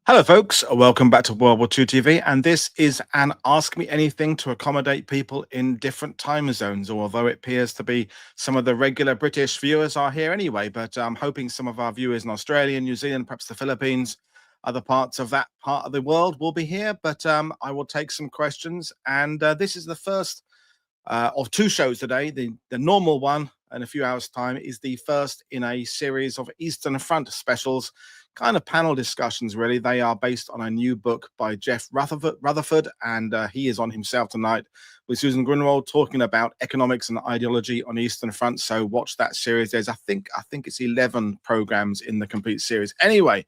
Hello, folks. Welcome back to World War II TV, and this is an Ask Me Anything to accommodate people in different time zones, although it appears to be some of the regular British viewers are here anyway, but I'm hoping some of our viewers in Australia, New Zealand, perhaps the Philippines, other parts of that part of the world will be here, but I will take some questions, and this is the first of two shows today. The normal one in a few hours' time is the first in a series of Eastern Front specials, kind of panel discussions, really. They are based on a new book by Jeff Rutherford, and he is on himself tonight with Susan Grunwald talking about economics and ideology on Eastern Front. So watch that series. There's, I think it's 11 programs in the complete series. Anyway,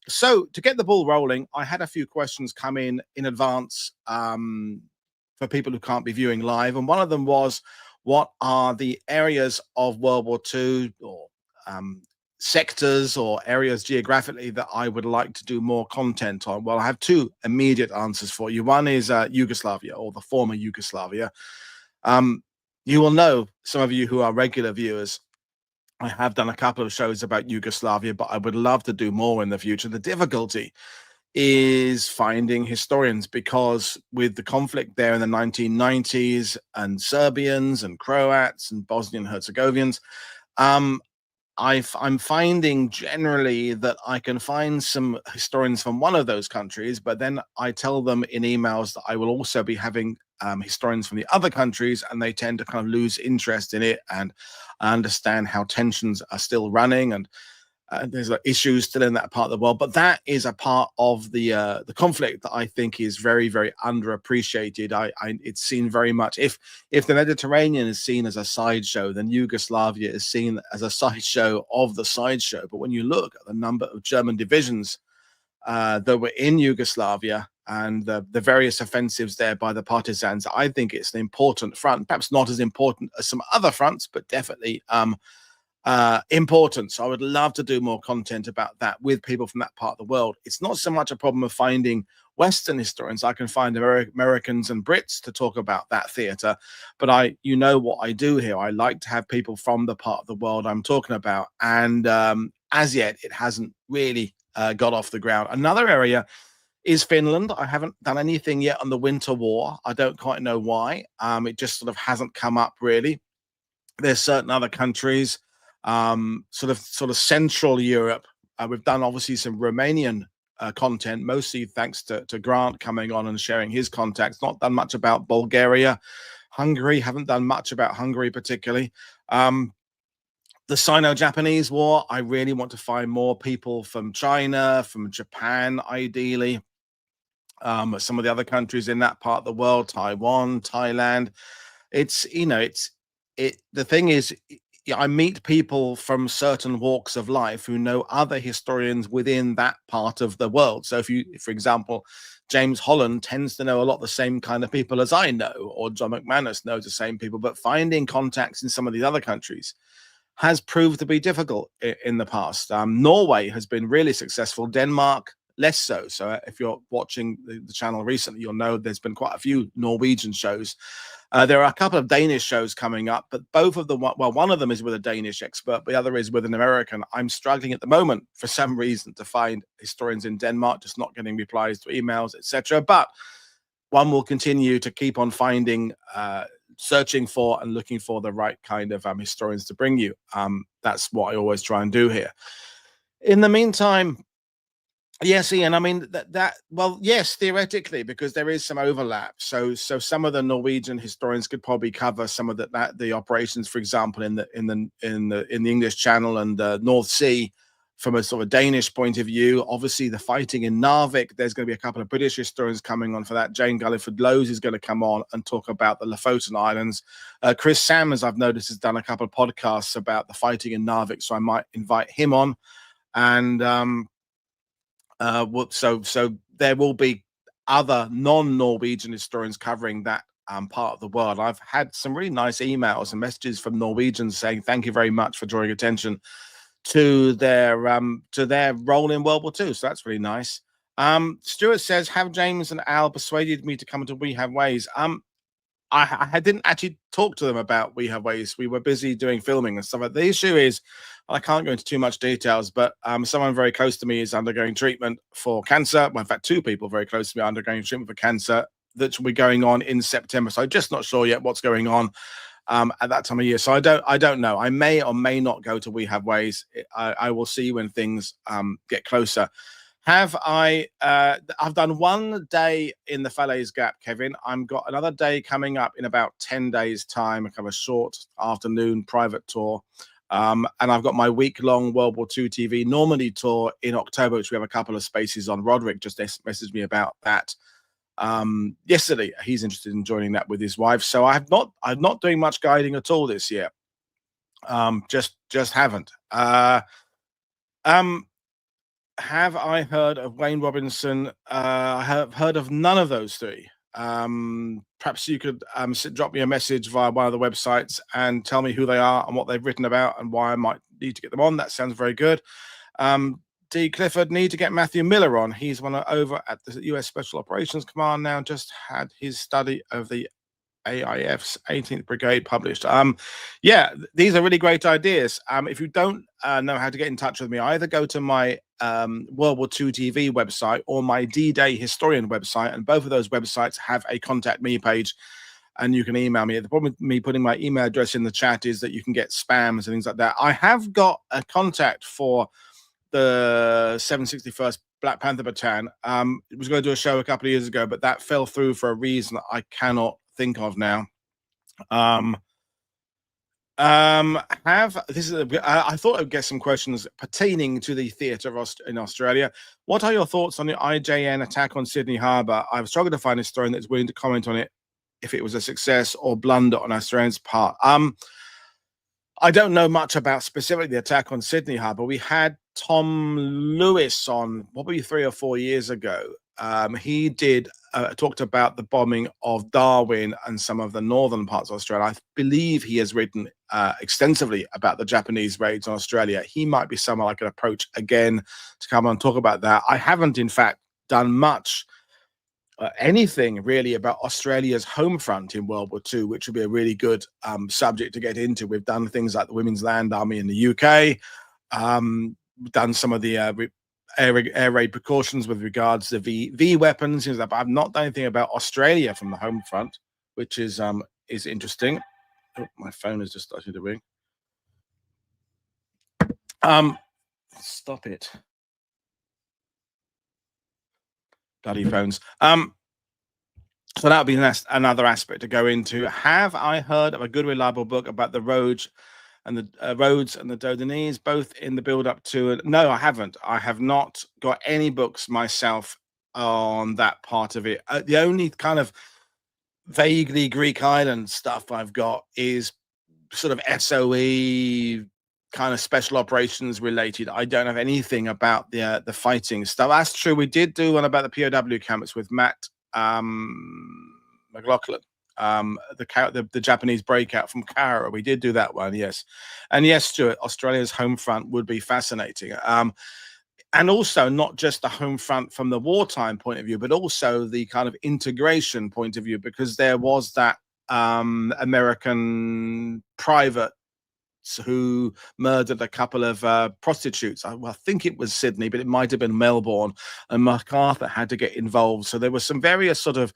so to get the ball rolling, I had a few questions come in advance for people who can't be viewing live, and one of them was, what are the areas of World War II or sectors or areas geographically that I would like to do more content on? Well, I have two immediate answers for you. One is Yugoslavia, or the former Yugoslavia. You will know, some of you who are regular viewers, I have done a couple of shows about Yugoslavia, but I would love to do more in the future. The difficulty is finding historians, because with the conflict there in the 1990s, and Serbians and Croats and Bosnian Herzegovians, I'm finding generally that I can find some historians from one of those countries, but then I tell them in emails that I will also be having historians from the other countries, and they tend to kind of lose interest in it. And I understand how tensions are still running, and there's issues still in that part of the world. But that is a part of the conflict that I think is very, very underappreciated. It's seen very much. If the Mediterranean is seen as a sideshow, then Yugoslavia is seen as a sideshow of the sideshow. But when you look at the number of German divisions that were in Yugoslavia, and the various offensives there by the partisans, I think it's an important front. Perhaps not as important as some other fronts, but definitely important. So I would love to do more content about that with people from that part of the world. It's not so much a problem of finding Western historians. I can find Americans and Brits to talk about that theater, but you know what I do here. I like to have people from the part of the world I'm talking about, and as yet it hasn't really got off the ground. Another area is Finland. I haven't done anything yet on the Winter War. I don't quite know why. It just sort of hasn't come up really. There's certain other countries, sort of Central Europe. We've done obviously some Romanian content, mostly thanks to Grant coming on and sharing his contacts. Not done much about Bulgaria. Hungary, haven't done much about Hungary particularly. The Sino-Japanese War, I really want to find more people from China, from Japan, ideally. Some of the other countries in that part of the world, Taiwan, Thailand. The thing is, I meet people from certain walks of life who know other historians within that part of the world. So if for example, James Holland tends to know a lot of the same kind of people as I know, or John McManus knows the same people, but finding contacts in some of the other countries has proved to be difficult in the past. Norway has been really successful. Denmark, less so. So if you're watching the channel recently, you'll know there's been quite a few Norwegian shows. There are a couple of Danish shows coming up, but both of them, well, one of them is with a Danish expert, but the other is with an American. I'm struggling at the moment for some reason to find historians in Denmark, just not getting replies to emails, etc. But one will continue to keep on finding, searching for and looking for the right kind of historians to bring you. That's what I always try and do here. In the meantime, yes, Ian, I mean well, yes, theoretically, because there is some overlap. So some of the Norwegian historians could probably cover some of the operations, for example, in the English Channel and the North Sea, from a sort of Danish point of view. Obviously, the fighting in Narvik, there's going to be a couple of British historians coming on for that. Jane Gulliford-Lowes is going to come on and talk about the Lofoten Islands. Chris Sams, I've noticed, has done a couple of podcasts about the fighting in Narvik, so I might invite him on. And so there will be other non-Norwegian historians covering that part of the world. I've had some really nice emails and messages from Norwegians saying thank you very much for drawing attention to their role in World War II. So that's really nice. Stuart says, have James and Al persuaded me to come to We Have Ways? I didn't actually talk to them about We Have Ways. We were busy doing filming and stuff. The issue is, I can't go into too much details, but someone very close to me is undergoing treatment for cancer. Well, in fact, two people very close to me are undergoing treatment for cancer that will be going on in September. So I'm just not sure yet what's going on at that time of year. So I don't know. I may or may not go to We Have Ways. I will see when things get closer. Have I've done one day in the Falaise Gap, Kevin. I've got another day coming up in about 10 days time, a kind of a short afternoon private tour. And I've got my week-long World War II TV Normandy tour in October, which we have a couple of spaces on. Roderick just messaged me about that yesterday. He's interested in joining that with his wife. So I'm not doing much guiding at all this year. Just haven't. Have I heard of Wayne Robinson? I have heard of none of those three. Perhaps you could drop me a message via one of the websites and tell me who they are and what they've written about and why I might need to get them on. That sounds very good. D. Clifford, need to get Matthew Miller on. He's one over at the US Special Operations Command now, just had his study of the AIF's 18th Brigade published. Yeah, these are really great ideas. If you don't know how to get in touch with me, either go to my World War II TV website or my D-Day Historian website, and both of those websites have a contact me page, and you can email me. The problem with me putting my email address in the chat is that you can get spams and things like that. I have got a contact for the 761st Black Panther Battalion. It was going to do a show a couple of years ago, but that fell through for a reason that I cannot think of now. I thought I'd get some questions pertaining to the theatre in Australia. What are your thoughts on the IJN attack on Sydney Harbour? I've struggled to find a historian that's willing to comment on it, if it was a success or blunder on Australians' part. I don't know much about specifically the attack on Sydney Harbour. We had Tom Lewis on probably 3 or 4 years ago. He did talked about the bombing of Darwin and some of the northern parts of Australia. I believe he has written extensively about the Japanese raids on Australia. He might be someone I could approach again to come on and talk about that. I haven't, in fact, done much anything really about Australia's home front in World War II, which would be a really good subject to get into. We've done things like the Women's Land Army in the UK, done some of the air raid precautions with regards to V weapons, things like that. But I've not done anything about Australia from the home front, which is interesting. Oh, my phone has just started to ring. Stop it. Bloody phones. So that would be another aspect to go into. Have I heard of a good, reliable book about the roads and the Rhodes and the Dardanelles, both in the build-up to it? No, I haven't. I have not got any books myself on that part of it. The only kind of vaguely Greek island stuff I've got is sort of SOE kind of special operations related. I don't have anything about the fighting stuff. That's true. We did do one about the POW camps with Matt McLaughlin, the Japanese breakout from Kara. We did do that one, yes. And yes, Stuart, Australia's home front would be fascinating. And also not just the home front from the wartime point of view, but also the kind of integration point of view, because there was that American private who murdered a couple of prostitutes. I think it was Sydney, but it might have been Melbourne, and MacArthur had to get involved. So there were some various sort of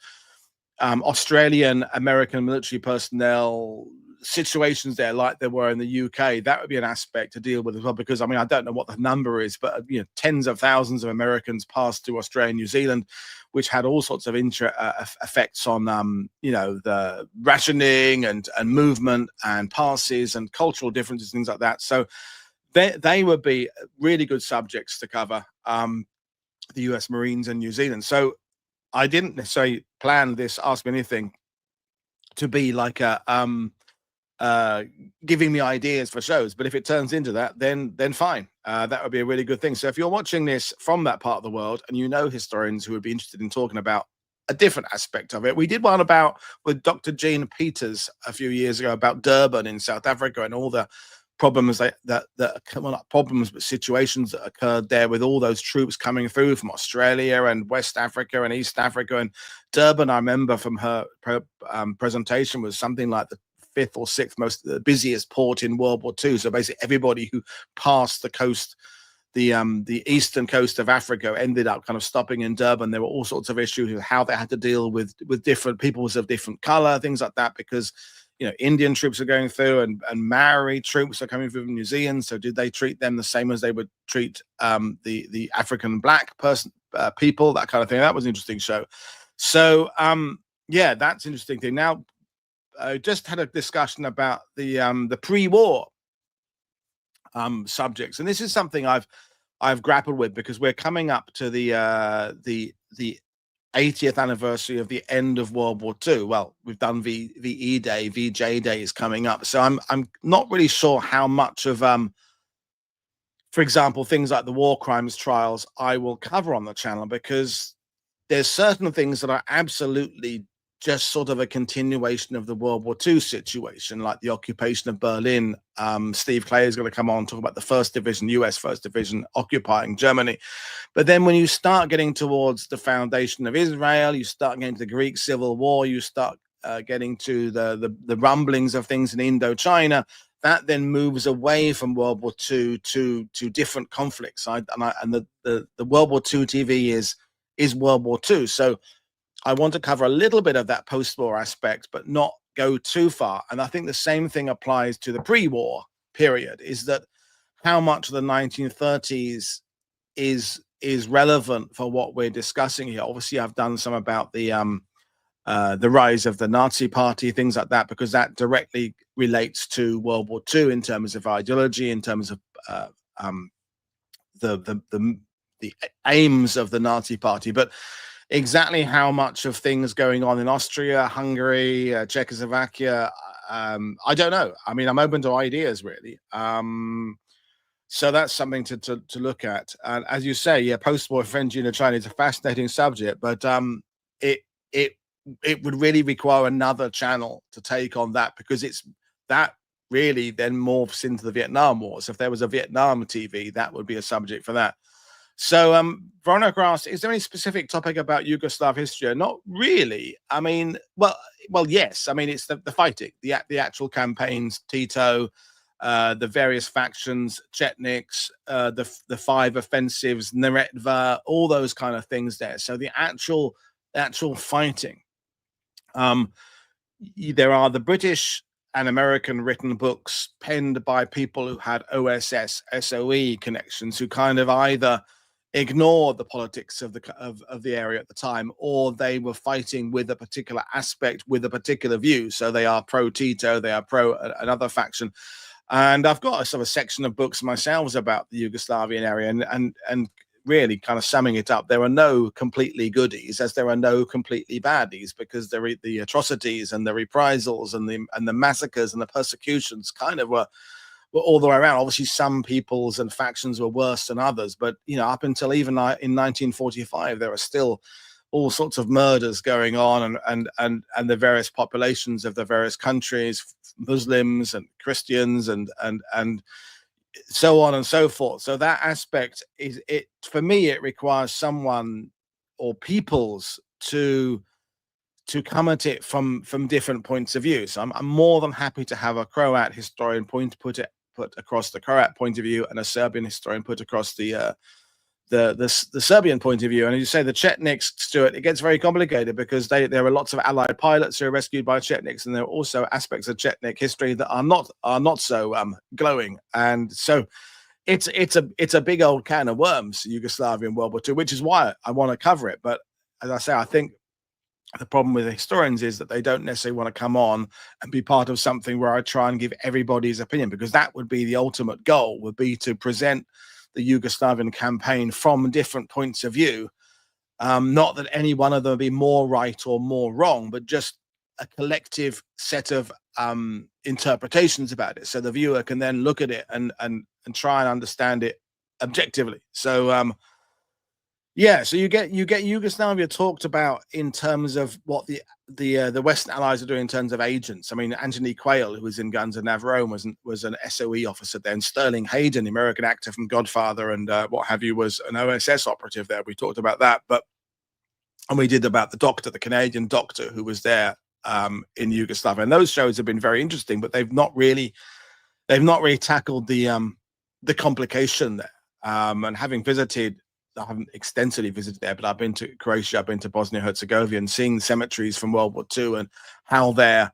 Australian American military personnel situations there, like there were in the UK. That would be an aspect to deal with as well, because I mean, I don't know what the number is, but tens of thousands of Americans passed to Australia and New Zealand, which had all sorts of effects on the rationing and movement and passes and cultural differences, things like that. So they would be really good subjects to cover, the US Marines and New Zealand. So I didn't necessarily plan this Ask Me Anything to be like a giving me ideas for shows, but if it turns into that, then fine. That would be a really good thing. So if you're watching this from that part of the world and you know historians who would be interested in talking about a different aspect of it, we did one with Dr. Jean Peters a few years ago about Durban in South Africa and all the problems well, not problems, but situations that occurred there with all those troops coming through from Australia and West Africa and East Africa. And Durban, I remember from her presentation, was something like the fifth or sixth most the busiest port in World War II. So basically everybody who passed the coast, the eastern coast of Africa, ended up kind of stopping in Durban. There were all sorts of issues with how they had to deal with different peoples of different color, things like that, because Indian troops are going through and Maori troops are coming through from New Zealand. So did they treat them the same as they would treat the African black people, that kind of thing? That was an interesting show. So yeah, that's an interesting thing. Now, I just had a discussion about the pre-war subjects, and this is something I've grappled with, because we're coming up to the 80th anniversary of the end of World War II. Well, we've done VE Day, VJ Day is coming up, so I'm not really sure how much of for example, things like the war crimes trials I will cover on the channel, because there's certain things that are absolutely just sort of a continuation of the World War II situation, like the occupation of Berlin. Steve Clay is going to come on and talk about the First Division, US First Division occupying Germany. But then when you start getting towards the foundation of Israel, you start getting to the Greek Civil War, you start getting to the rumblings of things in Indochina, that then moves away from World War II to different conflicts. And the World War II TV is World War II. So I want to cover a little bit of that post-war aspect, but not go too far. And I think the same thing applies to the pre-war period, is that how much of the 1930s is relevant for what we're discussing here. Obviously, I've done some about the rise of the Nazi Party, things like that, because that directly relates to World War II in terms of ideology, in terms of the aims of the Nazi Party. But exactly how much of things going on in Austria, Hungary, Czechoslovakia, I don't know. I mean, I'm open to ideas, really. So that's something to look at. And as you say, yeah, post-war French Indochina is a fascinating subject, but it would really require another channel to take on that, because it's that really then morphs into the Vietnam War. So if there was a Vietnam TV, that would be a subject for that. So, Veronica asked, is there any specific topic about Yugoslav history? Not really. I mean, well, yes. I mean, it's the fighting, the actual campaigns, Tito, the various factions, Chetniks, the five offensives, Neretva, all those kind of things there. So the actual fighting. There are the British and American written books penned by people who had OSS, SOE connections, who kind of either ignored the politics of the area at the time, or they were fighting with a particular aspect, with a particular view. So they are pro Tito, they are pro another faction. And I've got a sort of section of books myself about the Yugoslavian area, and really kind of summing it up, there are no completely goodies, as there are no completely baddies, because the atrocities and the reprisals and the massacres and the persecutions kind of were all the way around. Obviously, some peoples and factions were worse than others, but up until even in 1945, there are still all sorts of murders going on, and the various populations of the various countries, Muslims and Christians and so on and so forth. So that aspect for me, it requires someone or peoples to come at it from different points of view. So I'm more than happy to have a Croat historian put across the Croat point of view, and a Serbian historian put across the Serbian point of view. And as you say, the Chetniks, Stuart, it gets very complicated, because there are lots of Allied pilots who are rescued by Chetniks, and there are also aspects of Chetnik history that are not so glowing. And so it's a big old can of worms, Yugoslavian World War II, which is why I want to cover it. But as I say, I think the problem with historians is that they don't necessarily want to come on and be part of something where I try and give everybody's opinion, because that would be the ultimate goal, would be to present the Yugoslavian campaign from different points of view. Not that any one of them would be more right or more wrong, but just a collective set of interpretations about it, so the viewer can then look at it and try and understand it objectively. So Yeah, so you get Yugoslavia talked about in terms of what the Western Allies are doing in terms of agents. I mean, Anthony Quayle, who was in Guns of Navarone, was an SOE officer there, and Sterling Hayden, the American actor from Godfather and what have you, was an OSS operative there. We talked about that, and we did about the doctor, the Canadian doctor who was there in Yugoslavia. And those shows have been very interesting, but they've not really tackled the complication there. And having visited, I haven't extensively visited there, but I've been to Croatia, I've been to Bosnia Herzegovina, and seeing cemeteries from World War II and how they're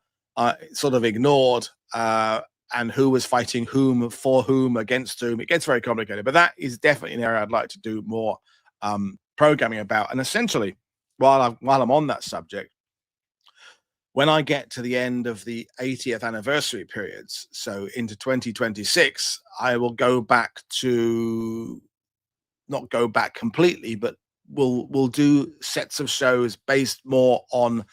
sort of ignored, and who was fighting whom, for whom, against whom. It gets very complicated, but that is definitely an area I'd like to do more programming about. And essentially, while I'm on that subject, when I get to the end of the 80th anniversary periods, so into 2026, I will go back to, not go back completely, but we'll do sets of shows based more on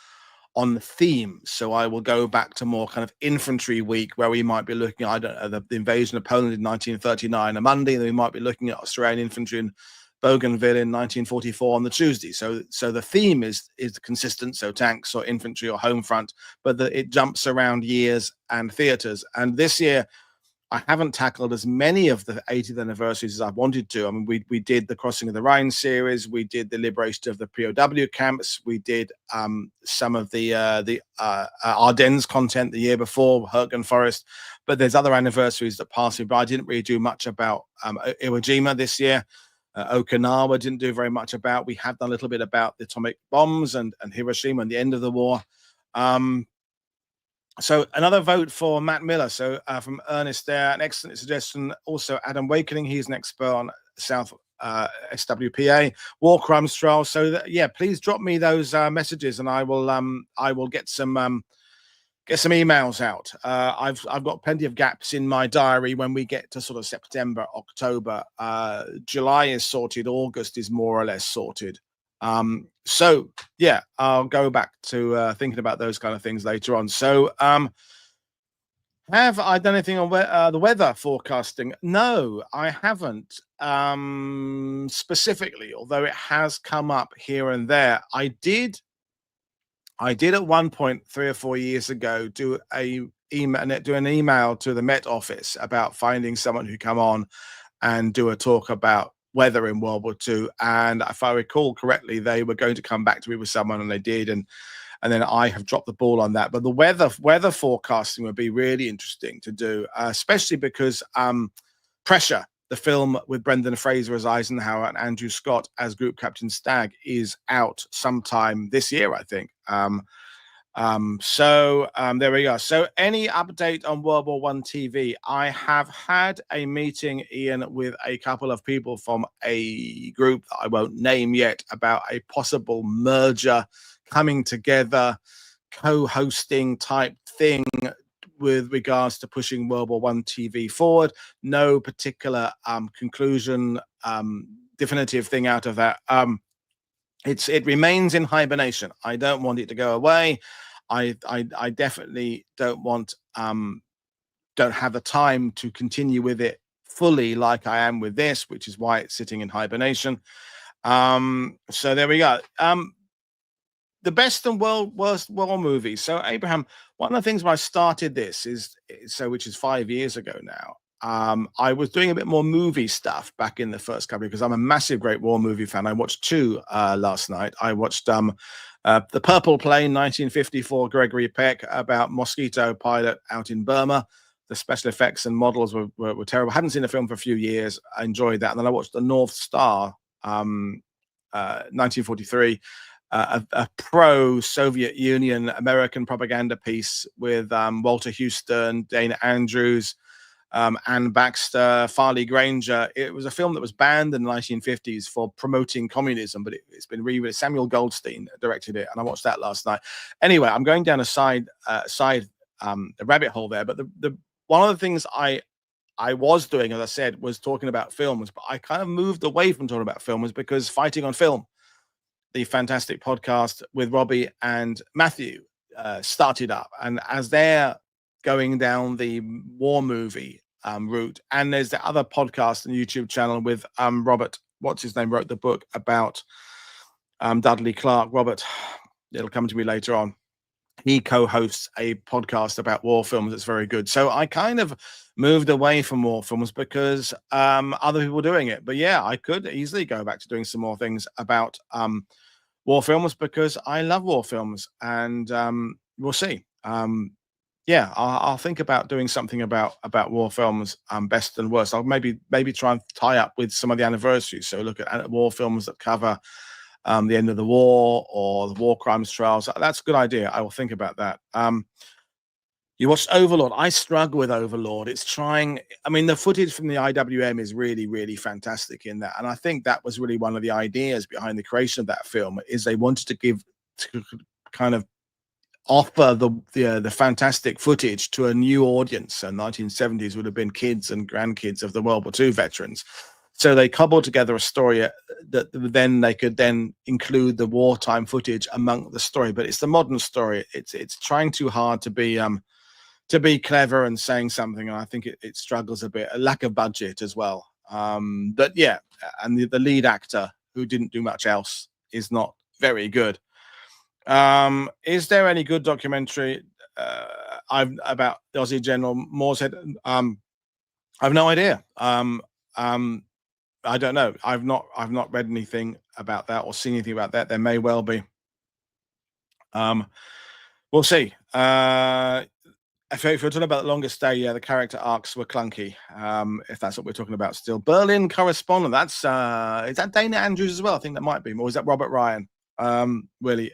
themes. So I will go back to more kind of infantry week, where we might be looking at, I don't know, the invasion of Poland in 1939 on Monday, then we might be looking at Australian infantry in Bougainville in 1944 on the Tuesday. So the theme is consistent, so tanks or infantry or home front, but it jumps around years and theaters. And this year I haven't tackled as many of the 80th anniversaries as I wanted to. I mean, we did the Crossing of the Rhine series, we did the liberation of the POW camps, we did some of the Ardennes content the year before, Hurtgen Forest, but there's other anniversaries that pass me by. I didn't really do much about Iwo Jima this year. Okinawa didn't do very much about. We have done a little bit about the atomic bombs and Hiroshima and the end of the war. So another vote for Matt Miller. So from Ernest there, an excellent suggestion. Also Adam Wakening, he's an expert on South SWPA war crimes trials. So yeah, please drop me those messages, and I will get some emails out. I've got plenty of gaps in my diary when we get to sort of September, October. July is sorted. August is more or less sorted. So yeah, I'll go back to thinking about those kind of things later on. So have I done anything on the weather forecasting? No, I haven't specifically, although it has come up here and there. I did at one point 3 or 4 years ago do an email to the Met Office about finding someone who come on and do a talk about weather in World War II. And if I recall correctly, they were going to come back to me with someone, and they did. And then I have dropped the ball on that. But the weather forecasting would be really interesting to do, especially because Pressure, the film with Brendan Fraser as Eisenhower and Andrew Scott as Group Captain Stagg, is out sometime this year, I think. There we go. So any update on World War I TV? I have had a meeting, Ian, with a couple of people from a group that I won't name yet about a possible merger, coming together, co-hosting type thing with regards to pushing World War I TV forward. No particular conclusion, definitive thing out of that. It remains in hibernation. I don't want it to go away. I definitely don't have the time to continue with it fully like I am with this, which is why it's sitting in hibernation. So there we go. The best and worst war movies. So Abraham, one of the things when I started this which is 5 years ago now. I was doing a bit more movie stuff back in the first couple, because I'm a massive Great War movie fan. I watched two last night. I watched The Purple Plane, 1954, Gregory Peck, about mosquito pilot out in Burma. The special effects and models were terrible. I hadn't seen the film for a few years. I enjoyed that. And then I watched The North Star, 1943, a pro-Soviet Union American propaganda piece with Walter Houston, Dana Andrews, Anne Baxter, Farley Granger. It was a film that was banned in the 1950s for promoting communism, but it's been re-released. Samuel Goldstein directed it, and I watched that last night. Anyway, I'm going down a rabbit hole there, but the one of the things I was doing, as I said, was talking about films, but I kind of moved away from talking about films because Fighting on Film, the fantastic podcast with Robbie and Matthew, started up, and as they're going down the war movie route, and there's the other podcast and YouTube channel with Robert what's his name wrote the book about Dudley Clark, Robert. It'll come to me later on. He co-hosts a podcast about war films that's very good. So I kind of moved away from war films because other people were doing it. But yeah, I could easily go back to doing some more things about war films because I love war films, and we'll see. Yeah, I'll think about doing something about war films, best and worst. I'll maybe try and tie up with some of the anniversaries. So look at war films that cover the end of the war or the war crimes trials. That's a good idea. I will think about that. You watched Overlord. I struggle with Overlord. It's trying. I mean, the footage from the IWM is really, really fantastic in that, and I think that was really one of the ideas behind the creation of that film. Is they wanted to kind of offer the fantastic footage to a new audience. So 1970s would have been kids and grandkids of the World War II veterans. So they cobbled together a story that then they could then include the wartime footage among the story. But it's the modern story. It's trying too hard to be clever and saying something, and I think it struggles a bit. A lack of budget as well. But yeah, and the lead actor, who didn't do much else, is not very good. Is there any good documentary about the Aussie General Moorehead? I've no idea. I don't know. I've not read anything about that or seen anything about that. There may well be. We'll see. If you're talking about the longest stay, yeah, the character arcs were clunky. If that's what we're talking about still. Berlin correspondent. That's is that Dana Andrews as well? I think that might be. Or is that Robert Ryan? Really.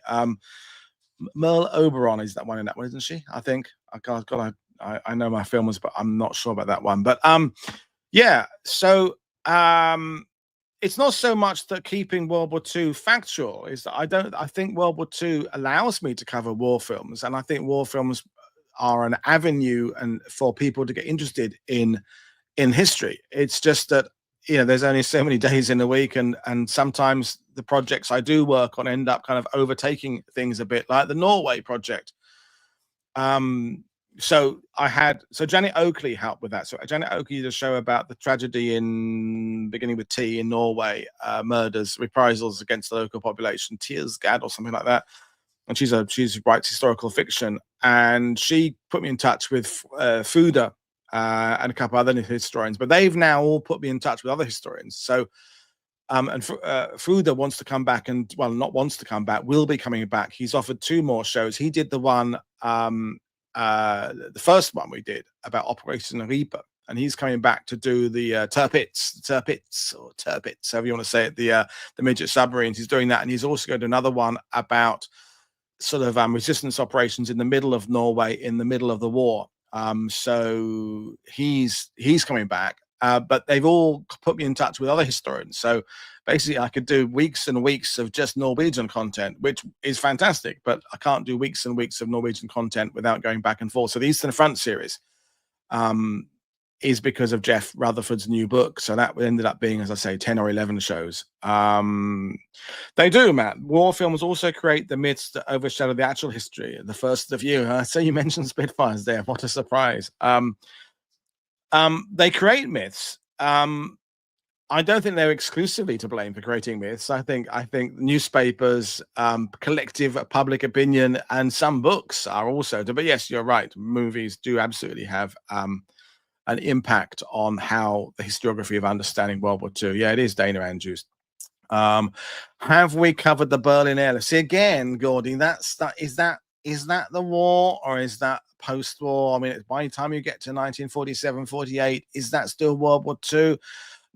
Merle Oberon is that one in that one, isn't she? I think. I know my films, but I'm not sure about that one. But yeah. So it's not so much that keeping World War II factual is that I think World War II allows me to cover war films, and I think war films are an avenue and for people to get interested in history. It's just that, you know, there's only so many days in a week, and sometimes the projects I do work on end up kind of overtaking things a bit, like the Norway project. So Janet Oakley helped with that. So Janet Oakley did a show about the tragedy beginning with T in Norway, murders, reprisals against the local population, Tearsgad or something like that. And she writes historical fiction, and she put me in touch with Fuda and a couple other historians, but they've now all put me in touch with other historians. So and Fuda wants to come back, and well, not wants to come back, will be coming back. He's offered 2 more shows. He did the one, the first one we did about Operation Reaper, and he's coming back to do the Tirpitz, however you want to say it, the midget submarines. He's doing that, and he's also going to do another one about sort of resistance operations in the middle of Norway in the middle of the war. So he's coming back, but they've all put me in touch with other historians. So basically I could do weeks and weeks of just Norwegian content, which is fantastic, but I can't do weeks and weeks of Norwegian content without going back and forth. So the Eastern Front series is because of Jeff Rutherford's new book. So that ended up being, as I say, 10 or 11 shows. They do, Matt. War films also create the myths that overshadow the actual history. The first of you. So you mentioned Spitfires there. What a surprise. They create myths. I don't think they're exclusively to blame for creating myths. I think newspapers, collective public opinion, and some books are also. But yes, you're right. Movies do absolutely have an impact on how the historiography of understanding World War II. Yeah, it is Dana Andrews. Have we covered the Berlin airlift? See, again, Gordy, is that the war, or is that post-war? I mean, by the time you get to 1947, 48, is that still World War II?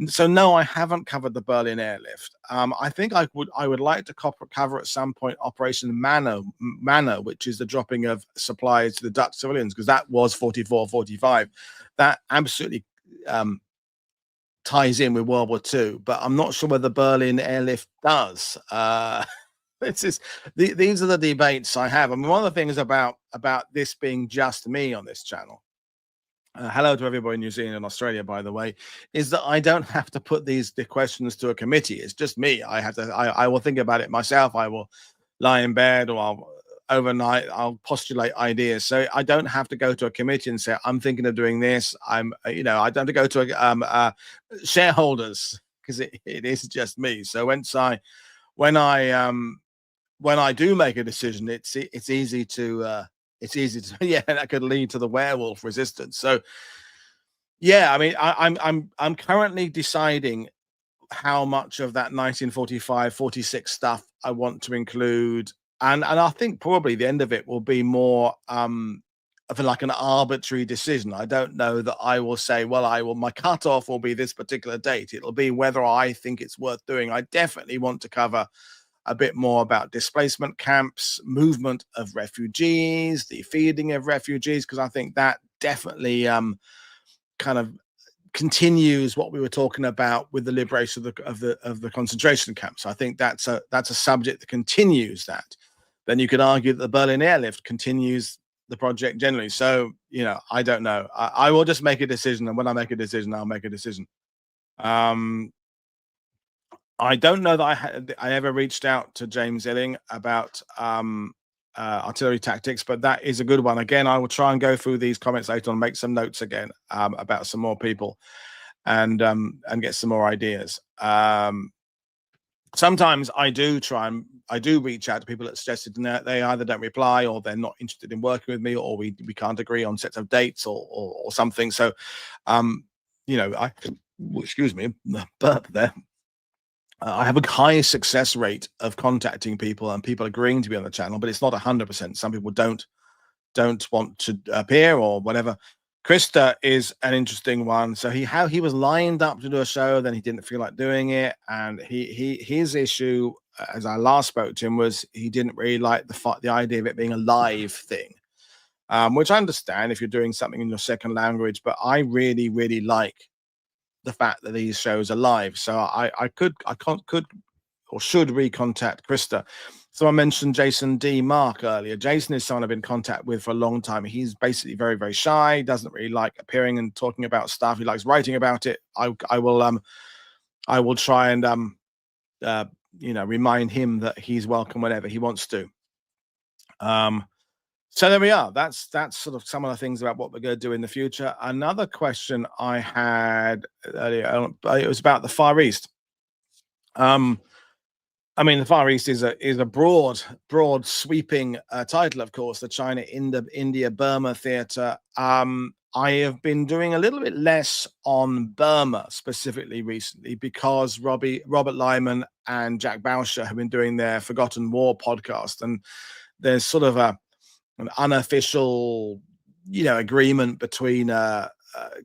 So no, I haven't covered the Berlin airlift. I think I would like to cover at some point Operation Manna, which is the dropping of supplies to the Dutch civilians, because that was 44, 45. That absolutely ties in with World War II, but I'm not sure whether the Berlin airlift does. These are the debates I have. I mean, one of the things about this being just me on this channel, hello to everybody in New Zealand and Australia, by the way, is that I don't have to put the questions to a committee. It's just me. I will think about it myself. I will lie in bed, or overnight I'll postulate ideas. So I don't have to go to a committee and say, I'm thinking of doing this. I don't have to go to shareholders because it is just me. So when I when I do make a decision, it's easy to yeah, that could lead to the werewolf resistance. So yeah, I mean, I'm currently deciding how much of that 1945, 46 stuff I want to include. And I think probably the end of it will be more of like an arbitrary decision. I don't know that I will say, well, my cutoff will be this particular date. It'll be whether I think it's worth doing. I definitely want to cover a bit more about displacement camps, movement of refugees, the feeding of refugees, because I think that definitely kind of continues what we were talking about with the liberation of the concentration camps. I think that's a subject that continues that. Then you could argue that the Berlin airlift continues the project generally. So I don't know. I will just make a decision, and when I make a decision, I'll make a decision. I don't know that I ever reached out to James Illing about artillery tactics, but that is a good one. Again, I will try and go through these comments later on, make some notes again about some more people, and get some more ideas. Sometimes I do reach out to people that suggested, and they either don't reply, or they're not interested in working with me, or we can't agree on sets of dates or something. So excuse me, burp there. I have a high success rate of contacting people and people agreeing to be on the channel, but it's not 100%. Some people don't want to appear or whatever. Krista is an interesting one. So he was lined up to do a show, then he didn't feel like doing it, and his issue, as I last spoke to him, was he didn't really like the idea of it being a live thing, which I understand if you're doing something in your second language, but I really, really like the fact that these shows are live. So I could or should recontact Krista. So I mentioned Jason D. Mark earlier. Jason is someone I've been in contact with for a long time. He's basically very, very shy, doesn't really like appearing and talking about stuff. He likes writing about it. I will try and remind him that he's welcome whenever he wants to. So there we are. That's sort of some of the things about what we're going to do in the future. Another question I had earlier, it was about the Far East. I mean, the Far East is a broad sweeping title, of course, the China, India, Burma theater. I have been doing a little bit less on Burma specifically recently because Robert Lyman and Jack Bauscher have been doing their Forgotten War podcast, and there's sort of an unofficial, agreement between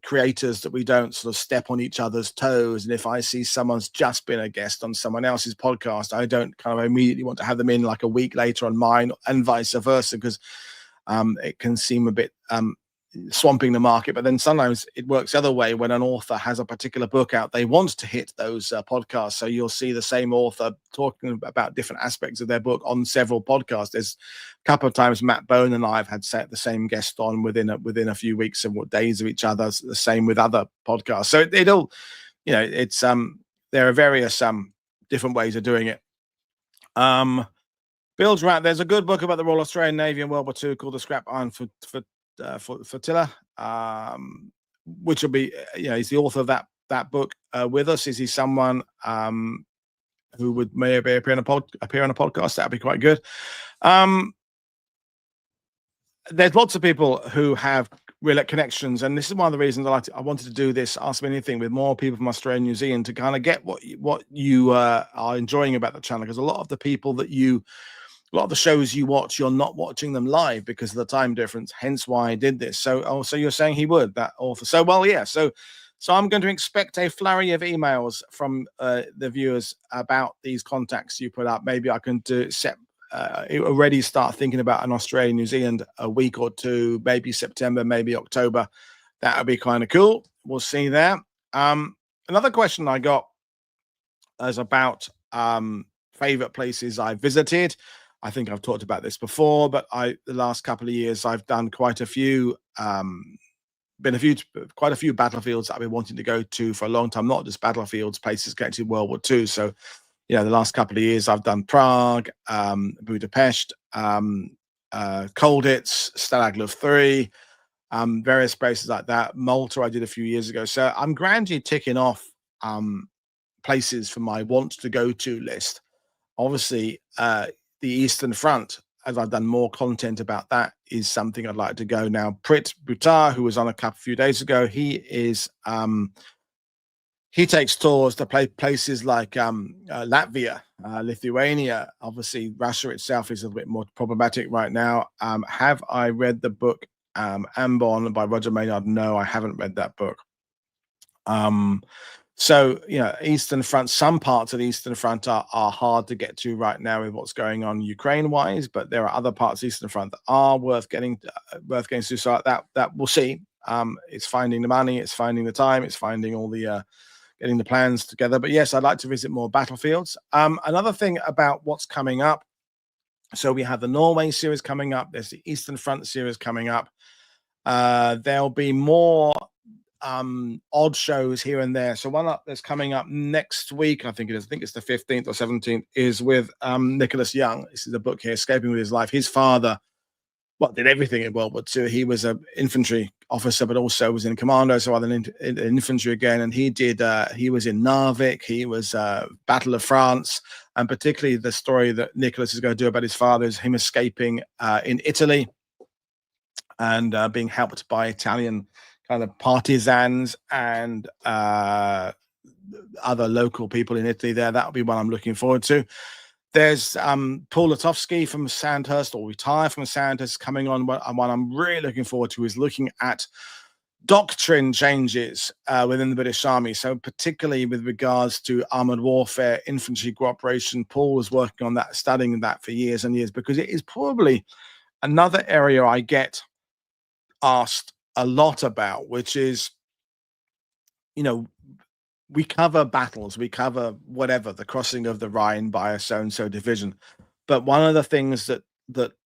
creators that we don't sort of step on each other's toes. And if I see someone's just been a guest on someone else's podcast, I don't kind of immediately want to have them in like a week later on mine, and vice versa, because it can seem a bit swamping the market. But then sometimes it works the other way. When an author has a particular book out, they want to hit those podcasts. So you'll see the same author talking about different aspects of their book on several podcasts. There's a couple of times Matt Bone and I have had the same guest on within a few weeks and days of each other. The same with other podcasts. So it'll, it's there are various different ways of doing it. Bill's right. There's a good book about the Royal Australian Navy in World War II called The Scrap Iron Flotilla, which will be, he's the author of that book with us. Is he someone who would maybe appear on a podcast? That'd be quite good. There's lots of people who have real connections, and this is one of the reasons I wanted to do this Ask Me Anything with more people from Australia and New Zealand, to kind of get what you are enjoying about the channel, because a lot of the people a lot of the shows you watch, you're not watching them live because of the time difference, hence why I did this. So you're saying he would, that author. So, well, yeah. So I'm going to expect a flurry of emails from the viewers about these contacts you put up. Maybe I can already start thinking about an Australia, New Zealand a week or two, maybe September, maybe October. That would be kind of cool. We'll see there. Another question I got is about favorite places I visited. I think I've talked about this before, but the last couple of years I've done quite a few battlefields that I've been wanting to go to for a long time. Not just battlefields, places connected to World War II. So, the last couple of years I've done Prague, Budapest, Colditz, Stalag Luft 3, various places like that. Malta I did a few years ago. So I'm gradually ticking off places for my want to go to list. Obviously, the Eastern Front, as I've done more content about that, is something I'd like to go now. Prit Butar, who was on a few days ago, he takes tours to places like Latvia, Lithuania. Obviously, Russia itself is a bit more problematic right now. Have I read the book Ambon by Roger Maynard? No, I haven't read that book. So, Eastern Front, some parts of the Eastern Front are hard to get to right now with what's going on Ukraine-wise, but there are other parts of the Eastern Front that are worth getting to. So that we'll see. It's finding the money, it's finding the time, it's finding all the getting the plans together. But yes, I'd like to visit more battlefields. Another thing about what's coming up. So we have the Norway series coming up. There's the Eastern Front series coming up. There'll be more odd shows here and there. So one that's coming up next week, I think it is. I think it's the 15th or 17th, is with Nicholas Young. This is a book here, Escaping with His Life. His father, did everything in World War II. He was an infantry officer, but also was in commando, so other than infantry again. And he was in Narvik. He was Battle of France, and particularly the story that Nicholas is going to do about his father is him escaping in Italy and being helped by Italian kind of partisans and other local people in Italy there. That'll be one I'm looking forward to. There's Paul Woodadge from Sandhurst, or retired from Sandhurst, coming on. One I'm really looking forward to is looking at doctrine changes within the British Army. So particularly with regards to armored warfare, infantry cooperation. Paul was working on that, studying that for years and years, because it is probably another area I get asked a lot about, which is, we cover battles, we cover whatever, the crossing of the Rhine by a so-and-so division. But one of the things that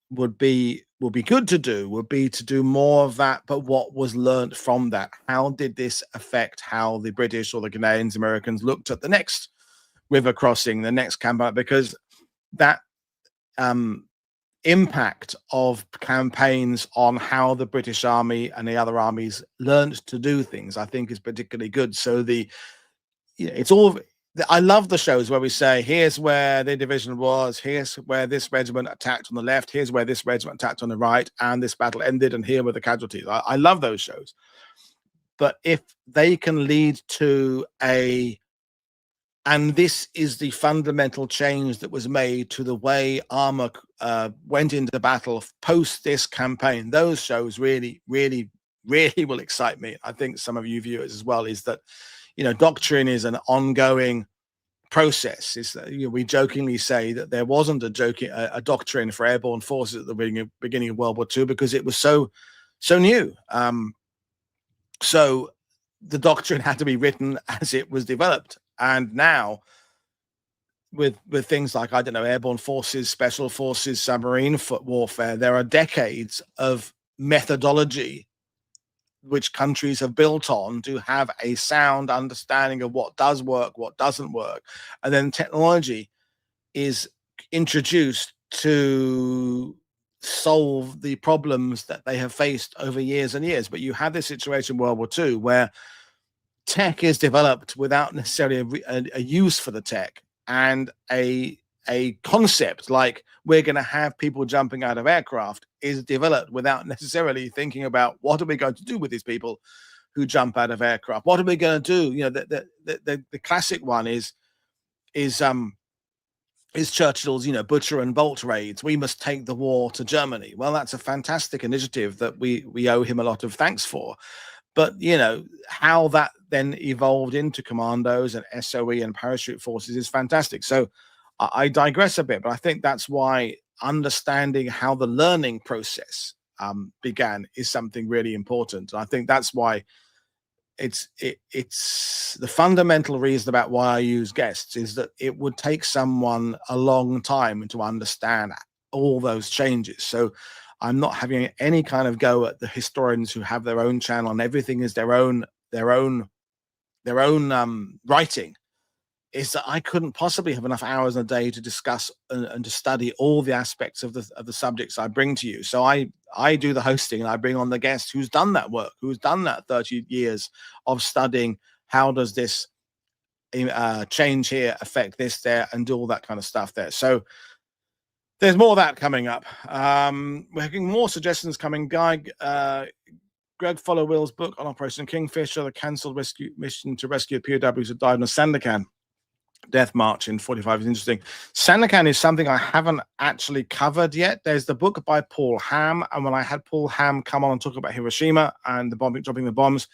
would be good to do would be to do more of that, but what was learned from that? How did this affect how the British or the Canadians, Americans looked at the next river crossing, the next campaign? Because that impact of campaigns on how the British Army and the other armies learned to do things, I think, is particularly good. So it's all, I love the shows where we say, here's where the division was, here's where this regiment attacked on the left, here's where this regiment attacked on the right, and this battle ended, and here were the casualties. I love those shows. But if they can lead to and this is the fundamental change that was made to the way armor went into battle post this campaign, those shows really, really, really will excite me. I think some of you viewers as well, is that, Doctrine is an ongoing process. We jokingly say that there wasn't a doctrine for airborne forces at the beginning of World War II because it was so new. So the doctrine had to be written as it was developed. And now with things like, airborne forces, special forces, submarine warfare, there are decades of methodology which countries have built on to have a sound understanding of what does work, what doesn't work. And then technology is introduced to solve the problems that they have faced over years and years. But you have this situation in World War II where tech is developed without necessarily a use for the tech, and a concept like we're going to have people jumping out of aircraft is developed without necessarily thinking about what are we going to do with these people who jump out of aircraft. What are we going to do? The classic one is Churchill's, butcher and bolt raids. We must take the war to Germany. Well, that's a fantastic initiative that we owe him a lot of thanks for. But, how that then evolved into commandos and SOE and parachute forces is fantastic. So I digress a bit, but I think that's why understanding how the learning process began is something really important. And I think that's why it's the fundamental reason about why I use guests is that it would take someone a long time to understand all those changes. So I'm not having any kind of go at the historians who have their own channel and everything is their own writing. Is that I couldn't possibly have enough hours in a day to discuss and to study all the aspects of the subjects I bring to you. So I do the hosting and I bring on the guest who's done that work, who's done that 30 years of studying. How does this change here, affect this there, and do all that kind of stuff there. So there's more of that coming up. We're getting more suggestions coming. Greg Followill's book on Operation Kingfisher, the cancelled rescue mission to rescue POWs who died in a Sandakan death march in 45 is interesting. Sandakan is something I haven't actually covered yet. There's the book by Paul Ham, and when I had Paul Ham come on and talk about Hiroshima and the bombing, dropping the bombs,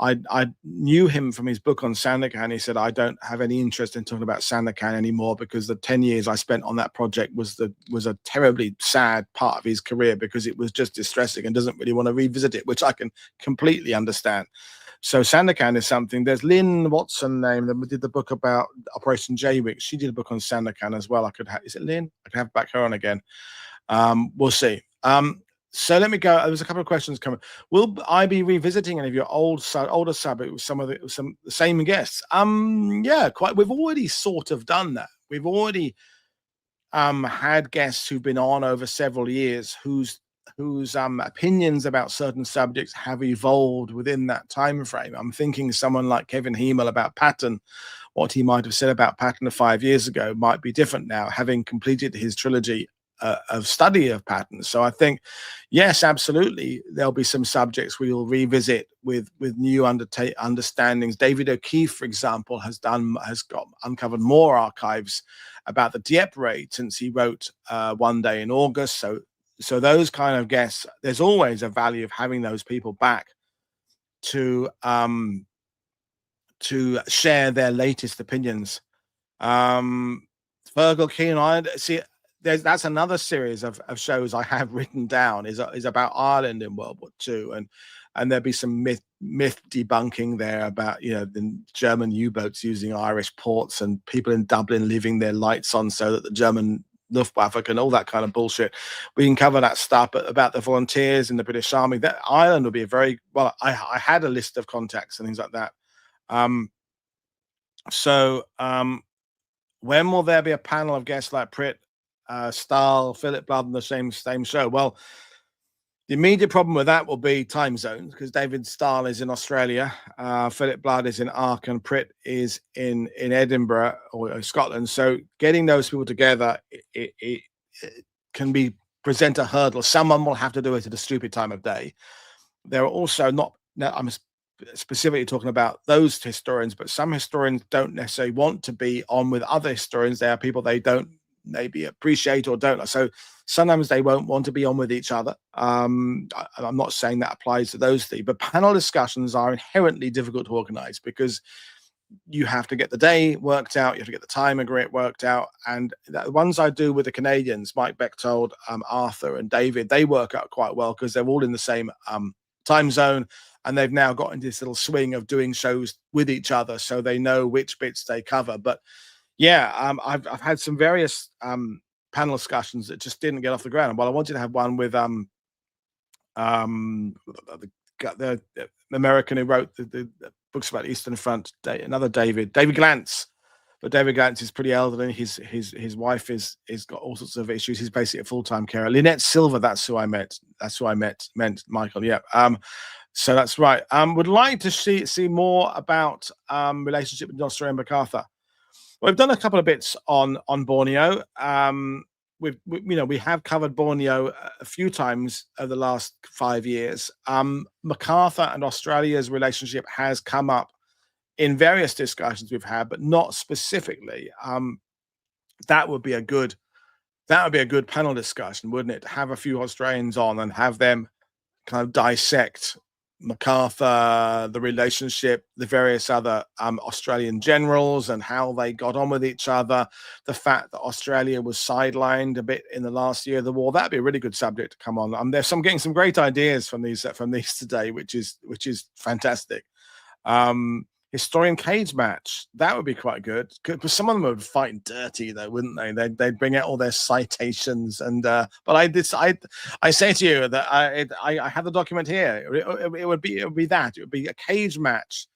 I knew him from his book on Sandakan. He said, I don't have any interest in talking about Sandakan anymore because the 10 years I spent on that project was a terribly sad part of his career because it was just distressing and doesn't really want to revisit it, which I can completely understand. So Sandakan is something. There's Lynn Watson name that did the book about Operation Jaywick. She did a book on Sandakan as well. Is it Lynn? I can have back her on again. We'll see. So let me go. There was a couple of questions coming. Will I be revisiting any of your older subjects with some of the same guests? Yeah, quite. We've already sort of done that. We've already had guests who've been on over several years whose opinions about certain subjects have evolved within that time frame. I'm thinking someone like Kevin Hemel about Patton. What he might have said about Patton 5 years ago might be different now, having completed his trilogy of study of Patton. So I think, yes, absolutely, there'll be some subjects we will revisit with new understandings. David O'Keefe, for example, has uncovered more archives about the Dieppe raid since he wrote One Day in August. So those kind of guests, there's always a value of having those people back to share their latest opinions. Fergal Keen, I see. That's another series of shows I have written down is about Ireland in World War II, and there'll be some myth debunking there about the German U-boats using Irish ports and people in Dublin leaving their lights on so that the German Luftwaffe and all that kind of bullshit. We can cover that stuff, but about the volunteers in the British Army, that Ireland will be a very well. I had a list of contacts and things like that. When will there be a panel of guests like Pritt, Stahl, Philip Blood on the same show? Well, the immediate problem with that will be time zones because David Stahl is in Australia, Philip Blood is in Aachen, Pritt is in Edinburgh or Scotland. So getting those people together, it can present a hurdle. Someone will have to do it at a stupid time of day. There are also I'm specifically talking about those historians, but some historians don't necessarily want to be on with other historians. They are people they don't maybe appreciate or don't. So sometimes they won't want to be on with each other. I'm not saying that applies to those three, but panel discussions are inherently difficult to organize because you have to get the day worked out, you have to get the time worked out. And the ones I do with the Canadians, Mike Bechtold, Arthur and David, they work out quite well because they're all in the same time zone. And they've now got into this little swing of doing shows with each other, so they know which bits they cover. But yeah, I've had some various panel discussions that just didn't get off the ground. Well, I wanted to have one with the American who wrote the books about the Eastern Front, another David Glantz. But David Glantz is pretty elderly. His wife is got all sorts of issues. He's basically a full-time carer. Lynette Silver, that's who I met. Meant Michael. Yeah. So that's right. Would like to see more about relationship with Nostra and MacArthur. We've done a couple of bits on Borneo. We have covered Borneo a few times over the last 5 years. MacArthur and Australia's relationship has come up in various discussions we've had, but not specifically. That would be a good panel discussion, wouldn't it? To have a few Australians on and have them kind of dissect MacArthur, the relationship, the various other Australian generals and how they got on with each other, the fact that Australia was sidelined a bit in the last year of the war. That'd be a really good subject to come on. Getting some great ideas from these today, which is fantastic. Historian cage match, that would be quite good. Because some of them would fight dirty, though, wouldn't they? They'd bring out all their citations, and but I say to you that I have the document here. It would be that. It would be a cage match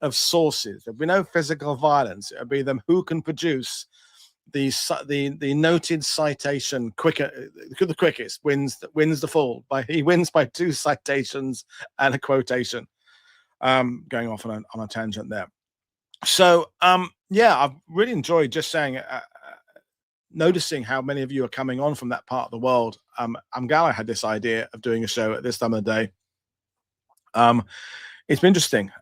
of sources. There'd be no physical violence. It would be them who can produce the noted citation quicker. The quickest wins the fall. He wins by 2 citations and a quotation. Going off on a tangent there. So Yeah, I've really enjoyed just saying, noticing how many of you are coming on from that part of the world. I'm glad I had this idea of doing a show at this time of the day. Um, it's been interesting.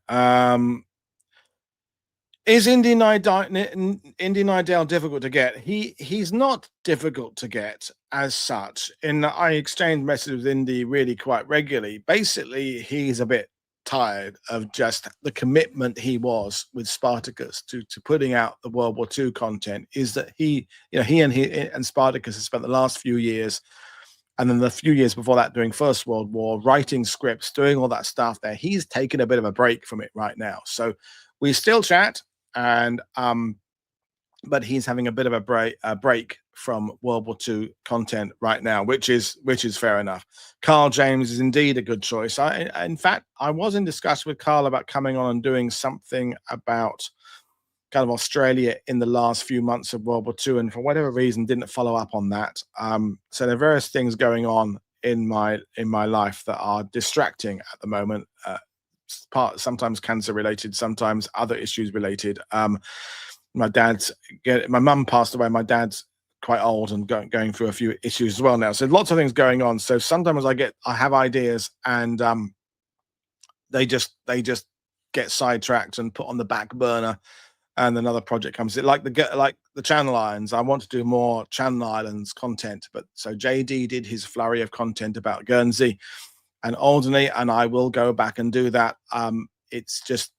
Is Indy Nidell difficult to get? He's not difficult to get as such. In I exchange messages with Indy really quite regularly. Basically, he's a bit tired of just the commitment he was with Spartacus to putting out the World War II content. Is that he and Spartacus has spent the last few years, and then the few years before that doing First World War, writing scripts, doing all that stuff there. He's taken a bit of a break from it right now. So we still chat, and but he's having a bit of a break from World War II content right now, which is fair enough. Carl James is indeed a good choice. In fact, I was in discussion with Carl about coming on and doing something about kind of Australia in the last few months of World War II, and for whatever reason didn't follow up on that. So there are various things going on in my life that are distracting at the moment. Sometimes cancer related, sometimes other issues related. My mum passed away. My dad's quite old and going through a few issues as well now. So lots of things going on. So sometimes I have ideas, and they just get sidetracked and put on the back burner, and another project comes in, like the Channel Islands. I want to do more Channel Islands content, but so JD did his flurry of content about Guernsey and Alderney, and I will go back and do that. It just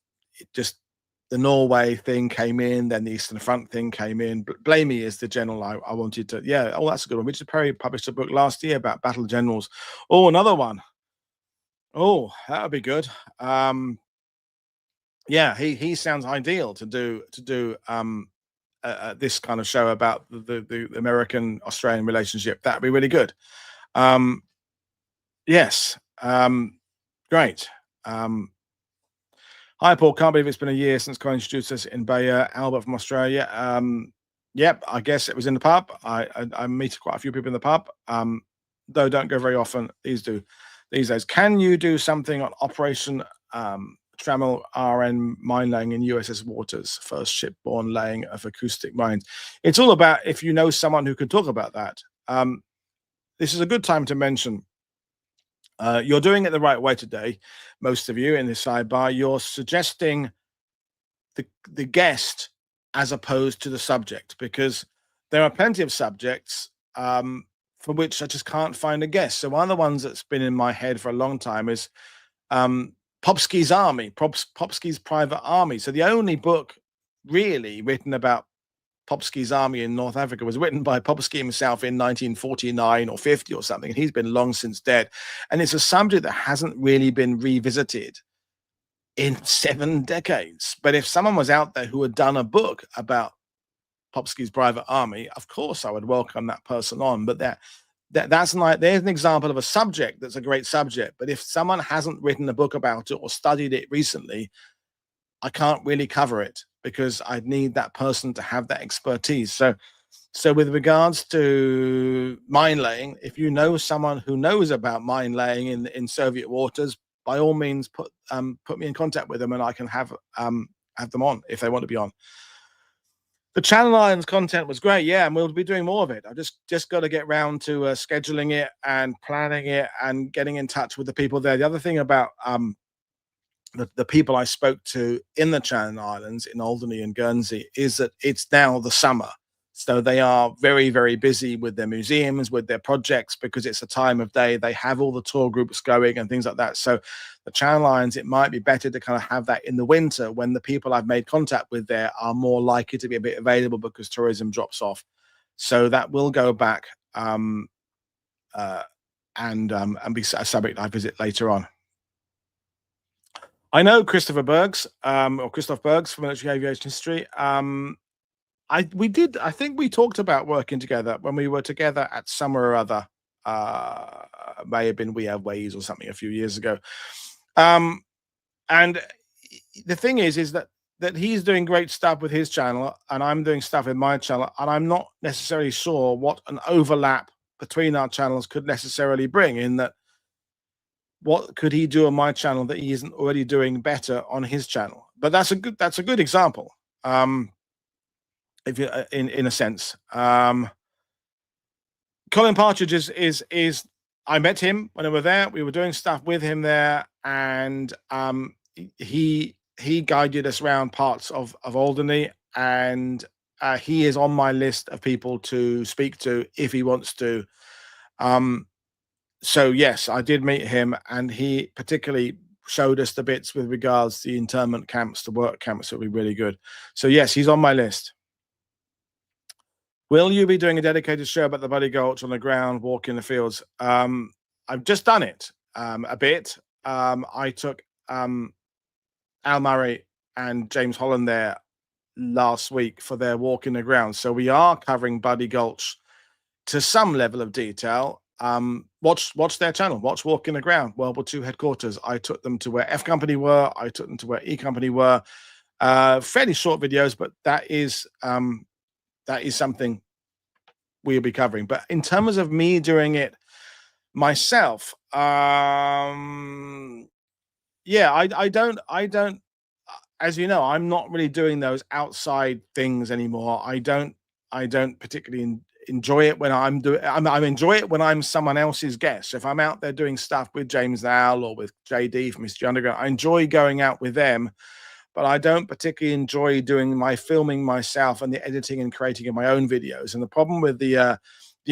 the Norway thing came in, then the Eastern Front thing came in. Blamey is the general I wanted to. Yeah, oh, that's a good one. Richard Perry published a book last year about battle generals. Oh, another one. Oh, that would be good. Yeah, he sounds ideal to do this kind of show about the American Australian relationship. That'd be really good. Um, yes, great. Hi, Paul. Can't believe it's been a year since Colin introduced us in Bayer. Albert from Australia. Yep, I guess it was in the pub. I meet quite a few people in the pub, though don't go very often. These days. Can you do something on Operation Trammel RN mine laying in USS Waters, first shipborne laying of acoustic mines? It's all about if you know someone who can talk about that. This is a good time to mention. You're doing it the right way today, most of you in this sidebar. You're suggesting the guest as opposed to the subject, because there are plenty of subjects for which I just can't find a guest. So one of the ones that's been in my head for a long time is Popsky's Army, Popsky's Private Army. So the only book really written about Popsky's army in North Africa was written by Popsky himself in 1949 or 50 or something, and he's been long since dead. And it's a subject that hasn't really been revisited in 7 decades. But if someone was out there who had done a book about Popsky's private army, of course I would welcome that person on. But there's an example of a subject that's a great subject. But if someone hasn't written a book about it or studied it recently, I can't really cover it because I'd need that person to have that expertise. So with regards to mine laying, if you know someone who knows about mine laying in Soviet waters, by all means put me in contact with them, and I can have them on if they want to be on. The Channel Islands content was great, yeah, and we'll be doing more of it. I've just got to get round to scheduling it and planning it and getting in touch with the people there. The other thing about the people I spoke to in the Channel Islands, in Alderney and Guernsey, is that it's now the summer. So they are very, very busy with their museums, with their projects, because it's a time of day. They have all the tour groups going and things like that. So the Channel Islands, it might be better to kind of have that in the winter when the people I've made contact with there are more likely to be a bit available because tourism drops off. So that will go back and be a subject I visit later on. I know Christopher Bergs, or Christoph Bergs from Military Aviation History. I think we talked about working together when we were together at somewhere or other. May have been We Have Ways or something a few years ago. And the thing is that he's doing great stuff with his channel, and I'm doing stuff with my channel, and I'm not necessarily sure what an overlap between our channels could necessarily bring. In that, what could he do on my channel that he isn't already doing better on his channel? But that's a good example. if you in a sense. Colin Partridge is I met him when I were there. We were doing stuff with him there, and he guided us around parts of Alderney, and he is on my list of people to speak to if he wants to. So yes, I did meet him, and he particularly showed us the bits with regards to the internment camps, the work camps that would be really good. So yes, he's on my list. Will you be doing a dedicated show about the Bloody Gulch on the ground, walk in the fields? I've just done it a bit. I took Al Murray and James Holland there last week for their walk in the ground. So we are covering Bloody Gulch to some level of detail. Watch their channel. Watch Walk in the Ground, World War II headquarters. I took them to where F Company were. I took them to where E Company were. Fairly short videos, but that is something we'll be covering. But in terms of me doing it myself, yeah, I don't, as you know, I'm not really doing those outside things anymore. I don't particularly enjoy it when I'm doing. I enjoy it when I'm someone else's guest. So if I'm out there doing stuff with James Nowell or with JD from Mr. Underground, I enjoy going out with them. But I don't particularly enjoy doing my filming myself and the editing and creating of my own videos. And the problem with the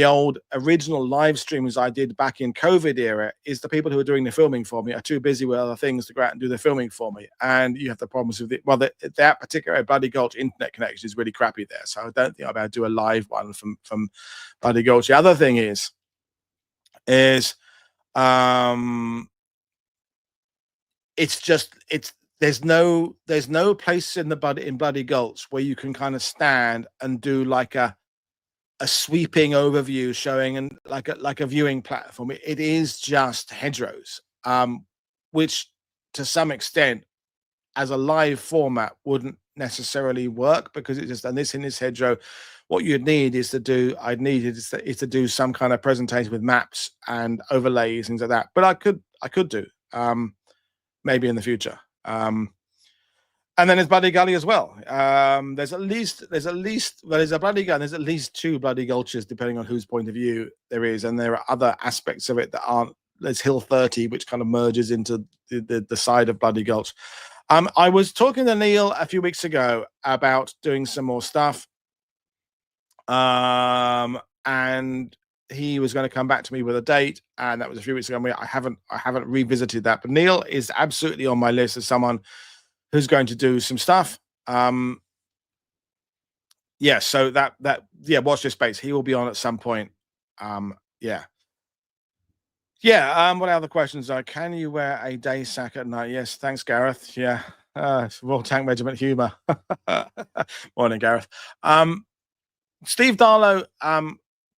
old original live streams I did back in COVID era is the people who are doing the filming for me are too busy with other things to go out and do the filming for me. And you have the problems with it. Well, that particular Bloody Gulch internet connection is really crappy there. So I don't think I'll be able to do a live one from Bloody Gulch. The other thing is there's no place in Bloody Gulch where you can kind of stand and do like a sweeping overview showing and like a viewing platform. It is just hedgerows, which to some extent as a live format wouldn't necessarily work because it just, and this in this hedgerow, what you'd need is to do, is to do some kind of presentation with maps and overlays, things like that. But I could do, maybe in the future. And then there's Bloody Gully as well. There's a Bloody Gully. There's at least two Bloody Gulches, depending on whose point of view there is. And there are other aspects of it that aren't. There's Hill 30, which kind of merges into the side of Bloody Gulch. I was talking to Neil a few weeks ago about doing some more stuff. And he was going to come back to me with a date, and that was a few weeks ago. I haven't revisited that, but Neil is absolutely on my list as someone who's going to do some stuff. Yeah, so that watch this space. He will be on at some point. Yeah. What other questions are? Can you wear a day sack at night? Yes, thanks, Gareth. Yeah, Royal Tank Regiment humor. Morning, Gareth. Steve Darlow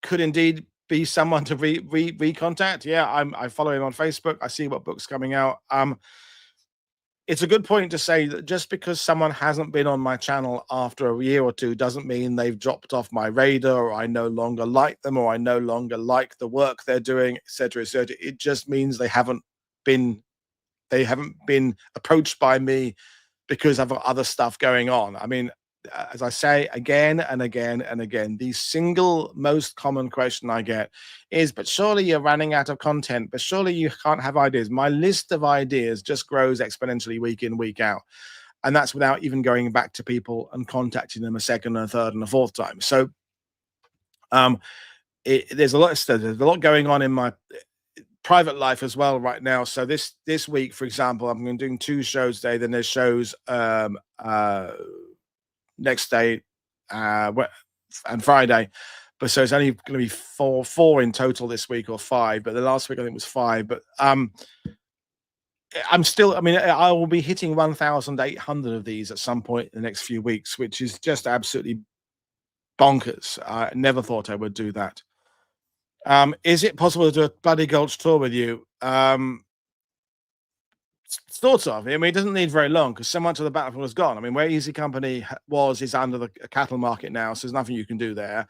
could indeed be someone to recontact. Yeah, I follow him on Facebook. I see what books coming out. It's a good point to say that just because someone hasn't been on my channel after a year or two doesn't mean they've dropped off my radar, or I no longer like them, or I no longer like the work they're doing, etc., etc. It just means they haven't been approached by me because of other stuff going on. I mean, as I say again and again and again, the single most common question I get is, but surely you're running out of content, but surely you can't have ideas. My list of ideas just grows exponentially week in, week out. And that's without even going back to people and contacting them a second, a third, and a fourth time. So there's a lot going on in my private life as well right now. So this week, for example, I'm doing 2 shows today. Then there's shows next day and Friday, but so it's only going to be four in total this week, or 5, but the last week I think was 5. But I'm still, I mean, I will be hitting 1,800 of these at some point in the next few weeks, which is just absolutely bonkers. I never thought I would do that. Is it possible to do a Bloody Gulch tour with you? Sort of. I mean, it doesn't need very long because so much of the battlefield is gone. I mean, where Easy Company is under the cattle market now, so there's nothing you can do there.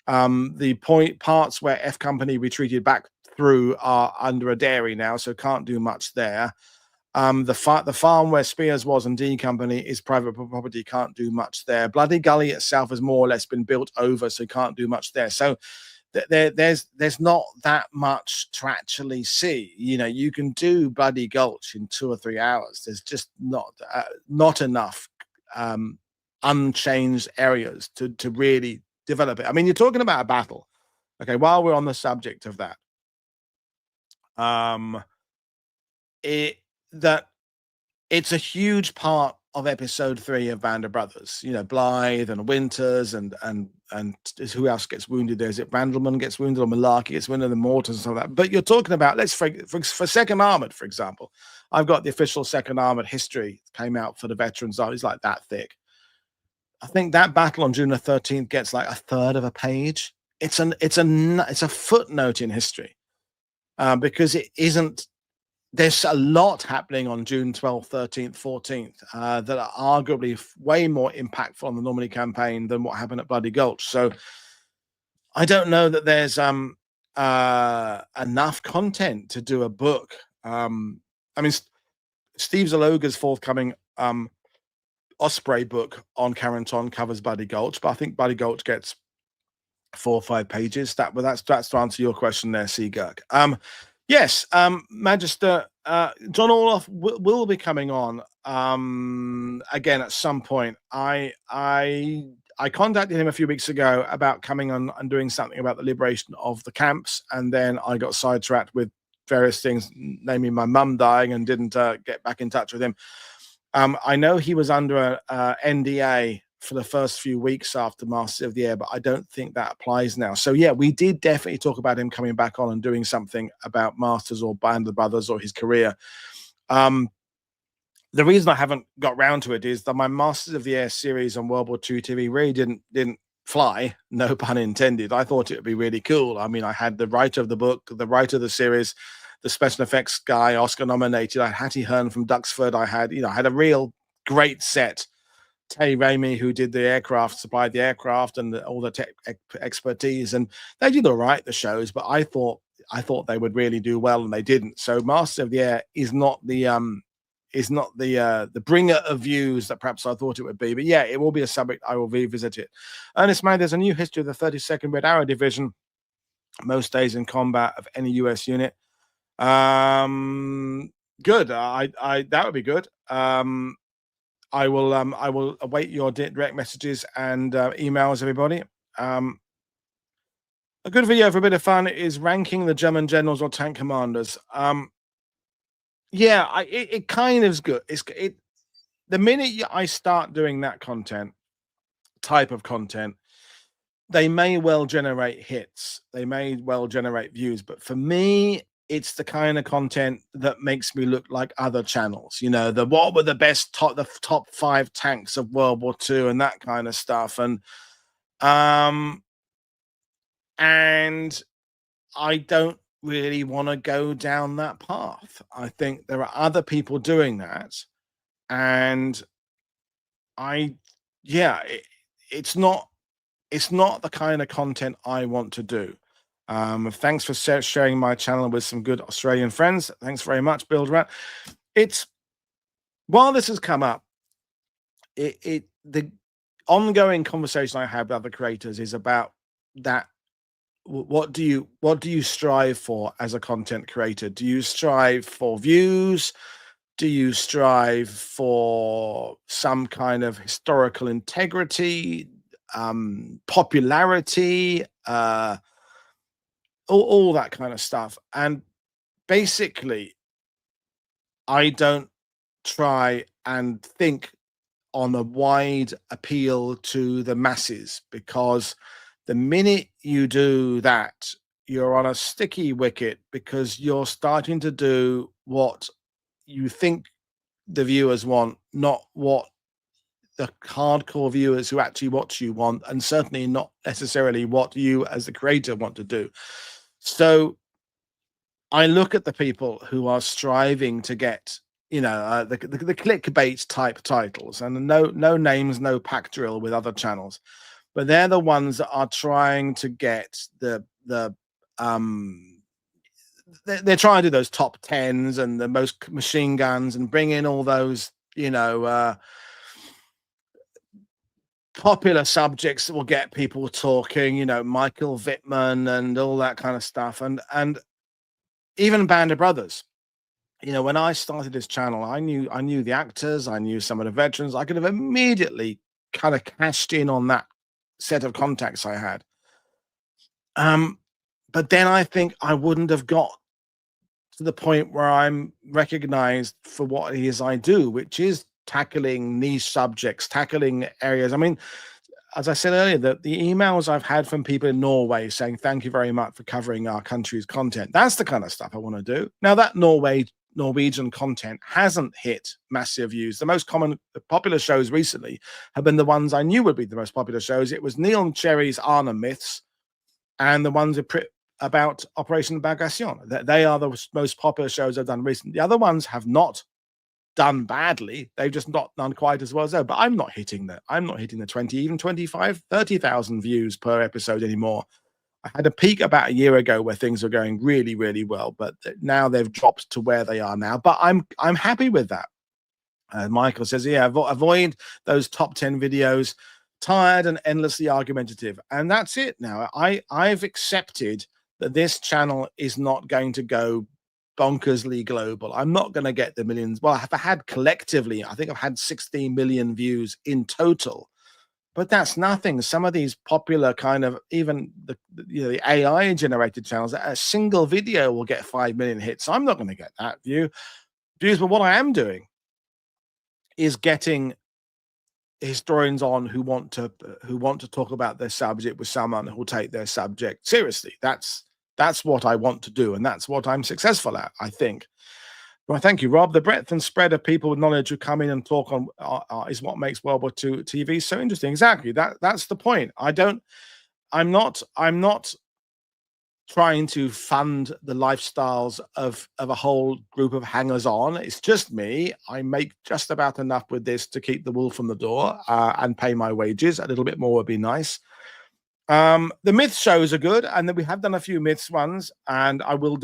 The parts where F Company retreated back through are under a dairy now, so can't do much there. The farm where Spears was and D Company is private property, can't do much there. Bloody Gully itself has more or less been built over, so can't do much there. So there's not that much to actually see. You know, you can do Bloody Gulch in 2 or 3 hours. There's just not enough unchanged areas to really develop it. I mean, you're talking about a battle. Okay, while we're on the subject of that, it's a huge part of episode 3 of Band of Brothers. You know, Blythe and Winters and who else gets wounded there? Is it Randleman gets wounded or Malarkey gets wounded and Mortons and stuff like that? But you're talking about, for Second Armored, for example, I've got the official Second Armored history came out for the veterans. It's like that thick. I think that battle on June the 13th gets like a third of a page. It's a footnote in history because it isn't. There's a lot happening on June 12th, 13th, 14th that are arguably way more impactful on the Normandy campaign than what happened at Bloody Gulch. So I don't know that there's enough content to do a book. I mean, Steve Zaloga's forthcoming Osprey book on Carenton covers Bloody Gulch, but I think Bloody Gulch gets 4 or 5 pages. That's to answer your question there, Seagurk. Yes, Magister, John Orloff will be coming on again at some point. I contacted him a few weeks ago about coming on and doing something about the liberation of the camps, and then I got sidetracked with various things, namely my mum dying, and didn't get back in touch with him. I know he was under a NDA for the first few weeks after Masters of the Air, but I don't think that applies now. So yeah, we did definitely talk about him coming back on and doing something about Masters or Band of Brothers or his career. The reason I haven't got round to it is that my Masters of the Air series on World War II TV really didn't fly, no pun intended. I thought it would be really cool. I mean, I had the writer of the book, the writer of the series, the special effects guy, Oscar nominated. I had Hattie Hearn from Duxford. I had a real great set. Terry Ramey, who did the aircraft, supplied the aircraft and all the tech expertise, and they did all right, the shows. But I thought they would really do well, and they didn't. So, Master of the Air is not the bringer of views that perhaps I thought it would be. But yeah, it will be a subject I will revisit it. Ernest May, there's a new history of the 32nd Red Arrow Division, most days in combat of any U.S. unit. Good. That would be good. I will await your direct messages and emails, everybody. A good video for a bit of fun is ranking the German generals or tank commanders. Yeah, it kind of is good. The minute I start doing that type of content, they may well generate hits. They may well generate views. But for me, it's the kind of content that makes me look like other channels, you know, what were the best the top 5 tanks of World War II and that kind of stuff. And I don't really want to go down that path. I think there are other people doing that. And it's not the kind of content I want to do. Thanks for sharing my channel with some good Australian friends. Thanks very much, Build Rat. While this has come up, the ongoing conversation I have with other creators is about that. What do you strive for as a content creator? Do you strive for views? Do you strive for some kind of historical integrity, popularity, all that kind of stuff? And basically, I don't try and think on a wide appeal to the masses, because the minute you do that, you're on a sticky wicket, because you're starting to do what you think the viewers want, not what the hardcore viewers who actually watch you want, and certainly not necessarily what you as the creator want to do. So I look at the people who are striving to get, you know, the clickbait type titles, and no names, no pack drill with other channels, but they're the ones that are trying to get the they're trying to do those top tens and the most machine guns and bring in all those, popular subjects that will get people talking, Michael Vittman and all that kind of stuff. And even Band of Brothers. When I started this channel, I knew the actors, I knew some of the veterans. I could have immediately kind of cashed in on that set of contacts I had. But then I think I wouldn't have got to the point where I'm recognized for what it is I do, which is tackling niche subjects, tackling areas. I mean, as I said earlier, the emails I've had from people in Norway saying, thank you very much for covering our country's content. That's the kind of stuff I want to do. Now, that Norwegian content hasn't hit massive views. The most popular shows recently have been the ones I knew would be the most popular shows. It was Neil and Cherry's Arnhem Myths and the ones about Operation Bagration. They are the most popular shows I've done recently. The other ones have not done badly. They've just not done quite as well as though. But I'm not hitting the 20, even 25, 30,000 views per episode anymore. I had a peak about a year ago where things were going really, really well, but now they've dropped to where they are now. But I'm happy with that. Michael says, yeah, avoid those top 10 videos, tired and endlessly argumentative. And that's it now. I've accepted that this channel is not going to go bonkersly global. I'm not going to get the millions. Well, I've had collectively, I think I've had 16 million views in total. But that's nothing. Some of these popular kind of, even the AI generated channels, a single video will get 5 million hits. I'm not going to get that views. But what I am doing is getting historians on who want to talk about their subject with someone who will take their subject seriously. That's what I want to do, and that's what I'm successful at, I think. Well, thank you, Rob. The breadth and spread of people with knowledge who come in and talk on is what makes World War II TV so interesting. Exactly. That's the point. I'm not trying to fund the lifestyles of a whole group of hangers-on. It's just me. I make just about enough with this to keep the wool from the door and pay my wages. A little bit more would be nice. The myth shows are good, and then we have done a few myths ones, and I will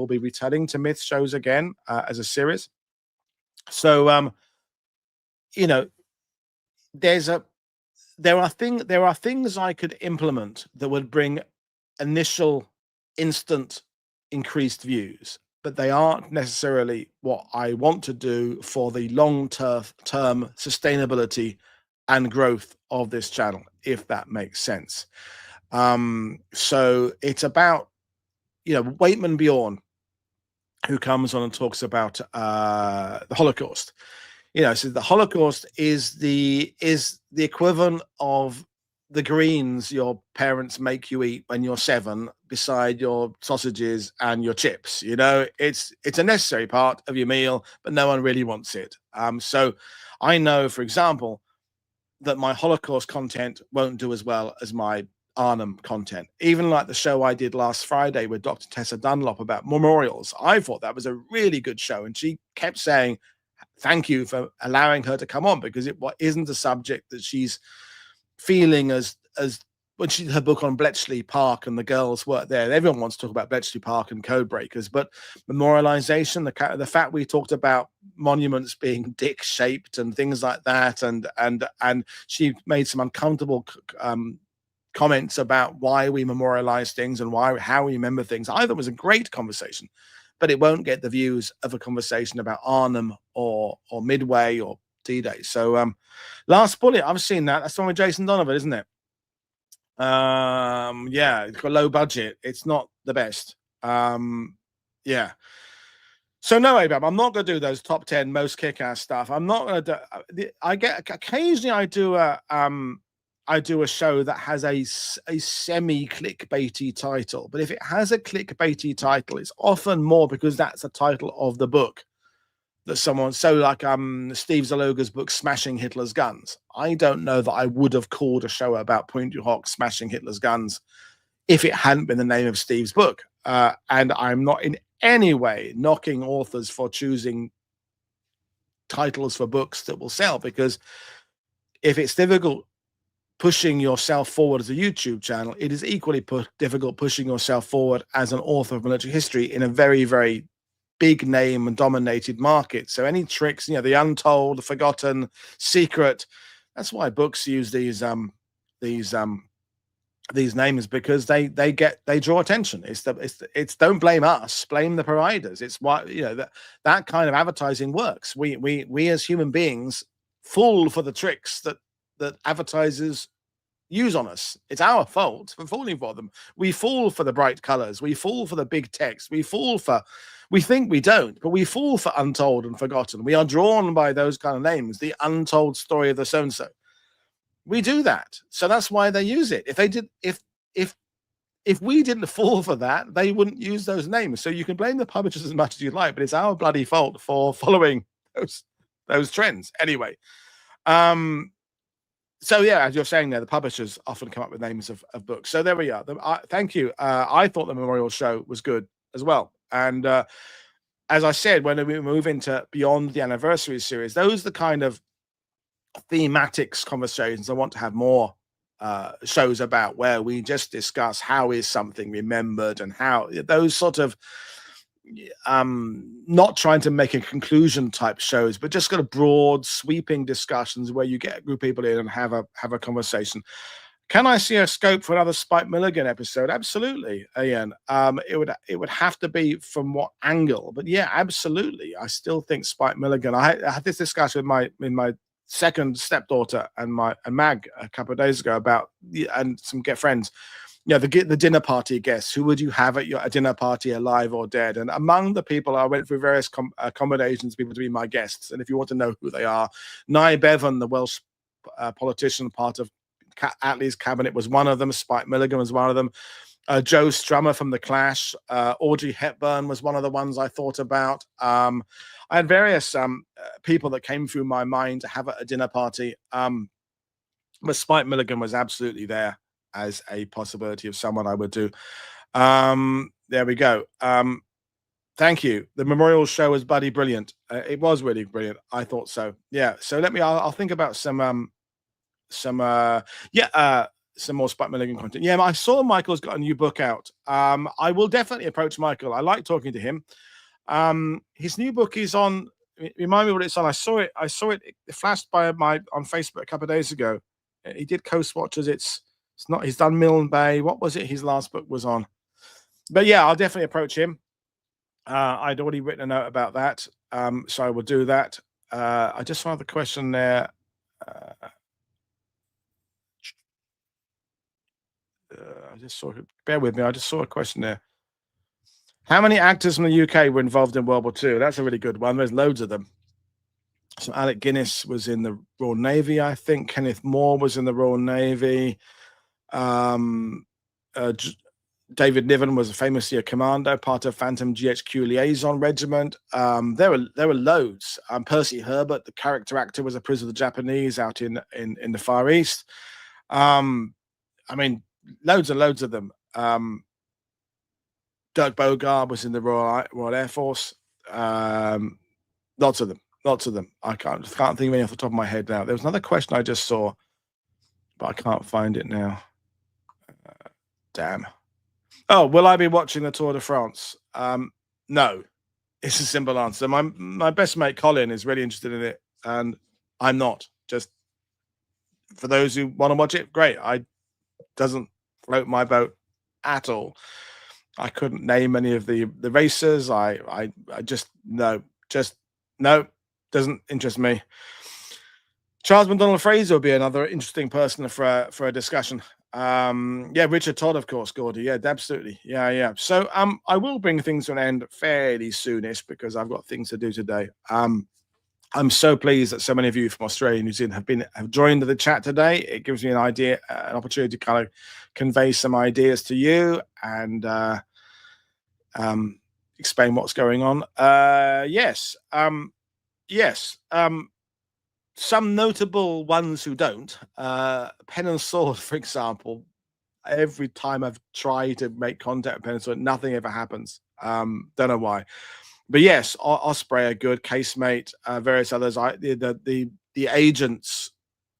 be returning to myth shows again as a series. So there are things I could implement that would bring initial instant increased views, but they aren't necessarily what I want to do for the long-term sustainability and growth of this channel, if that makes sense. So it's about, Waitman Bjorn, who comes on and talks about the Holocaust. So the Holocaust is the equivalent of the greens your parents make you eat when you're 7 beside your sausages and your chips. It's a necessary part of your meal, but no one really wants it. So I know, for example, that my Holocaust content won't do as well as my Arnhem content. Even like the show I did last Friday with Dr. Tessa Dunlop about memorials, I thought that was a really good show, and she kept saying thank you for allowing her to come on, because it isn't a subject that she's feeling as when she did her book on Bletchley Park and the girls work there. Everyone wants to talk about Bletchley Park and code breakers, but memorialization, the fact we talked about monuments being dick shaped and things like that, and she made some uncomfortable comments about why we memorialize things and how we remember things. I thought it was a great conversation, but it won't get the views of a conversation about Arnhem or Midway or D-Day. So Last Bullet, I've seen that. That's the one with Jason Donovan, isn't it? Yeah, it's got low budget. It's not the best. Yeah. So no, Abab, I'm not going to do those top 10 most kick-ass stuff. I'm not going to do. Occasionally I do a show that has a semi clickbaity title, but if it has a clickbaity title, it's often more because that's the title of the book that someone. So like Steve Zaloga's book Smashing Hitler's Guns. I don't know that I would have called a show about Point du Hoc Smashing Hitler's Guns if it hadn't been the name of Steve's book. And I'm not in any way knocking authors for choosing titles for books that will sell, because if it's difficult pushing yourself forward as a YouTube channel, it is equally difficult pushing yourself forward as an author of military history in a very, very big name and dominated market. So any tricks, the untold, the forgotten, secret, that's why books use these names, because they draw attention. It's don't blame us, blame the providers. It's why that kind of advertising works. We as human beings fall for the tricks that advertisers use on us. It's our fault for falling for them. We fall for the bright colors. We fall for the big text. We think we don't, but we fall for untold and forgotten. We are drawn by those kind of names, the untold story of the so-and-so. We do that. So that's why they use it. If we didn't fall for that, they wouldn't use those names. So you can blame the publishers as much as you like, but it's our bloody fault for following those trends. Anyway, so yeah, as you're saying there, the publishers often come up with names of books. So there we are. Thank you. I thought the Memorial show was good as well. And as I said, when we move into beyond the anniversary series, those are the kind of thematics conversations I want to have more shows about, where we just discuss how is something remembered, and how those sort of not trying to make a conclusion type shows, but just got a broad sweeping discussions where you get a group of people in and have a conversation. Can I see a scope for another Spike Milligan episode? Absolutely, Ian. It would have to be from what angle, but yeah, absolutely. I still think Spike Milligan. I had this discussion with my second stepdaughter and Mag a couple of days ago about, and some friends, the dinner party guests. Who would you have at a dinner party, alive or dead? And among the people, I went through various accommodations, people to be my guests. And if you want to know who they are, Nye Bevan, the Welsh politician, part of Attlee's cabinet, was one of them. Spike Milligan was one of them. Joe Strummer from The Clash. Audrey Hepburn was one of the ones I thought about. I had various people that came through my mind to have at a dinner party. But Spike Milligan was absolutely there as a possibility of someone I would do. There we go. Thank you. The Memorial show was bloody brilliant. It was really brilliant. I thought so. Yeah. So I'll think about some more Spike Milligan content. Yeah, I saw Michael's got a new book out. I will definitely approach Michael. I like talking to him. His new book is on. Remind me what it's on. I saw it. It flashed by on Facebook a couple of days ago. He did Coast Watchers. It's not. He's done Milne Bay. What was it? His last book was on. But yeah, I'll definitely approach him. I'd already written a note about that. So I will do that. I just found the question there. I just saw it. Bear with me. I just saw a question there. How many actors from the UK were involved in World War II? That's a really good one. There's loads of them. So Alec Guinness was in the Royal Navy, I think. Kenneth Moore was in the Royal Navy. David Niven was famously a commando, part of Phantom GHQ Liaison Regiment. There were loads. Percy Herbert, the character actor, was a prisoner of the Japanese out in the Far East. I mean, loads and loads of them. Dirk Bogarde was in the Royal Air Force. Lots of them. I can't think of any off the top of my head now. There was another question I just saw, but I can't find it now. Damn. Oh, will I be watching the Tour de France? No. It's a simple answer. My best mate Colin is really interested in it, and I'm not. Just for those who want to watch it, great. Doesn't float my boat at all. I couldn't name any of the racers. I just no, doesn't interest me. Charles McDonald Fraser will be another interesting person for a discussion. Yeah, Richard Todd, of course, Gordy. Yeah, absolutely. Yeah. So I will bring things to an end fairly soonish because I've got things to do today. I'm so pleased that so many of you from Australia and New Zealand have joined the chat today. It gives me an opportunity to kind of convey some ideas to you and explain what's going on. Yes. Some notable ones who don't. Pen and Sword, for example. Every time I've tried to make contact with Pen and Sword, nothing ever happens. Don't know why. But yes, Osprey are good. Casemate, various others. The agents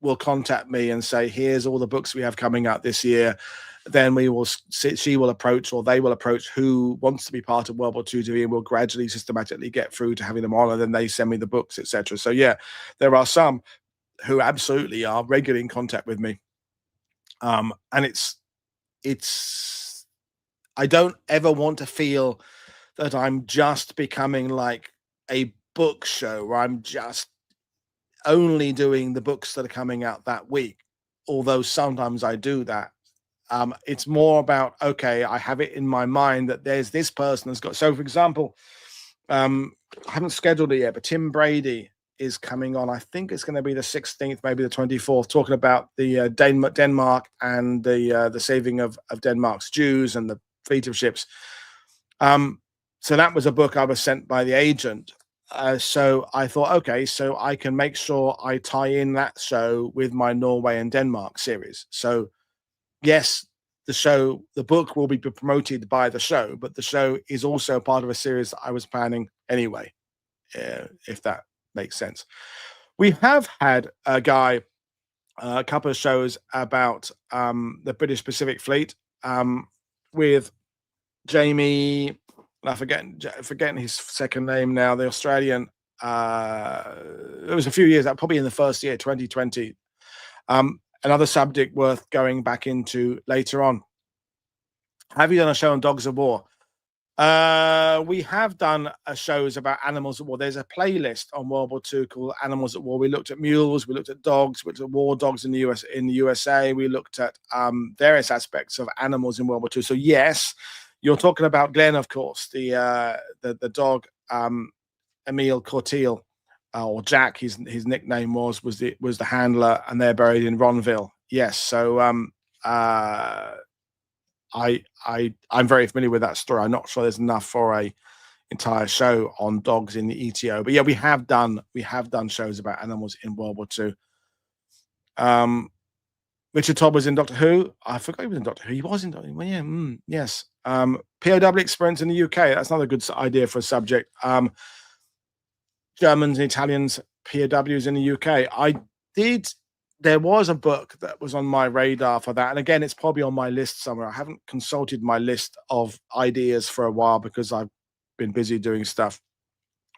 will contact me and say, here's all the books we have coming out this year. Then we will she will approach, or they will approach, who wants to be part of World War II TV, and we'll gradually systematically get through to having them on, and then they send me the books, etc. So yeah, there are some who absolutely are regularly in contact with me. And it's I don't ever want to feel that I'm just becoming like a book show where I'm just only doing the books that are coming out that week, although sometimes I do that. It's more about, okay, I have it in my mind that there's this person that's got, so for example, I haven't scheduled it yet, but Tim Brady is coming on. I think it's going to be the 16th, maybe the 24th, talking about the Denmark and the saving of Denmark's Jews and the fleet of ships. So that was a book I was sent by the agent. So I thought, okay, so I can make sure I tie in that show with my Norway and Denmark series. So yes, the book will be promoted by the show, but the show is also part of a series that I was planning anyway, if that makes sense. We have had a couple of shows about the British Pacific Fleet with Jamie, I'm forgetting his second name now, the Australian. It was a few years, probably in the first year, 2020. Another subject worth going back into later on. Have you done a show on dogs of war? We have done shows about animals at war. There's a playlist on World War II called Animals at War. We looked at mules, we looked at dogs, we looked at war dogs in the USA. We looked at various aspects of animals in World War II. So yes, you're talking about Glenn, of course, the dog, Emile Corteil, or Jack. His nickname was the handler, and they're buried in Ronville. Yes, so I'm very familiar with that story. I'm not sure there's enough for a entire show on dogs in the ETO, but yeah, we have done shows about animals in World War II. Richard Todd was in Doctor Who. I forgot he was in Doctor Who. He was in Doctor Who. Yeah, yes. POW experience in the UK. That's another good idea for a subject. Germans and Italians, POWs in the UK. There was a book that was on my radar for that. And again, it's probably on my list somewhere. I haven't consulted my list of ideas for a while because I've been busy doing stuff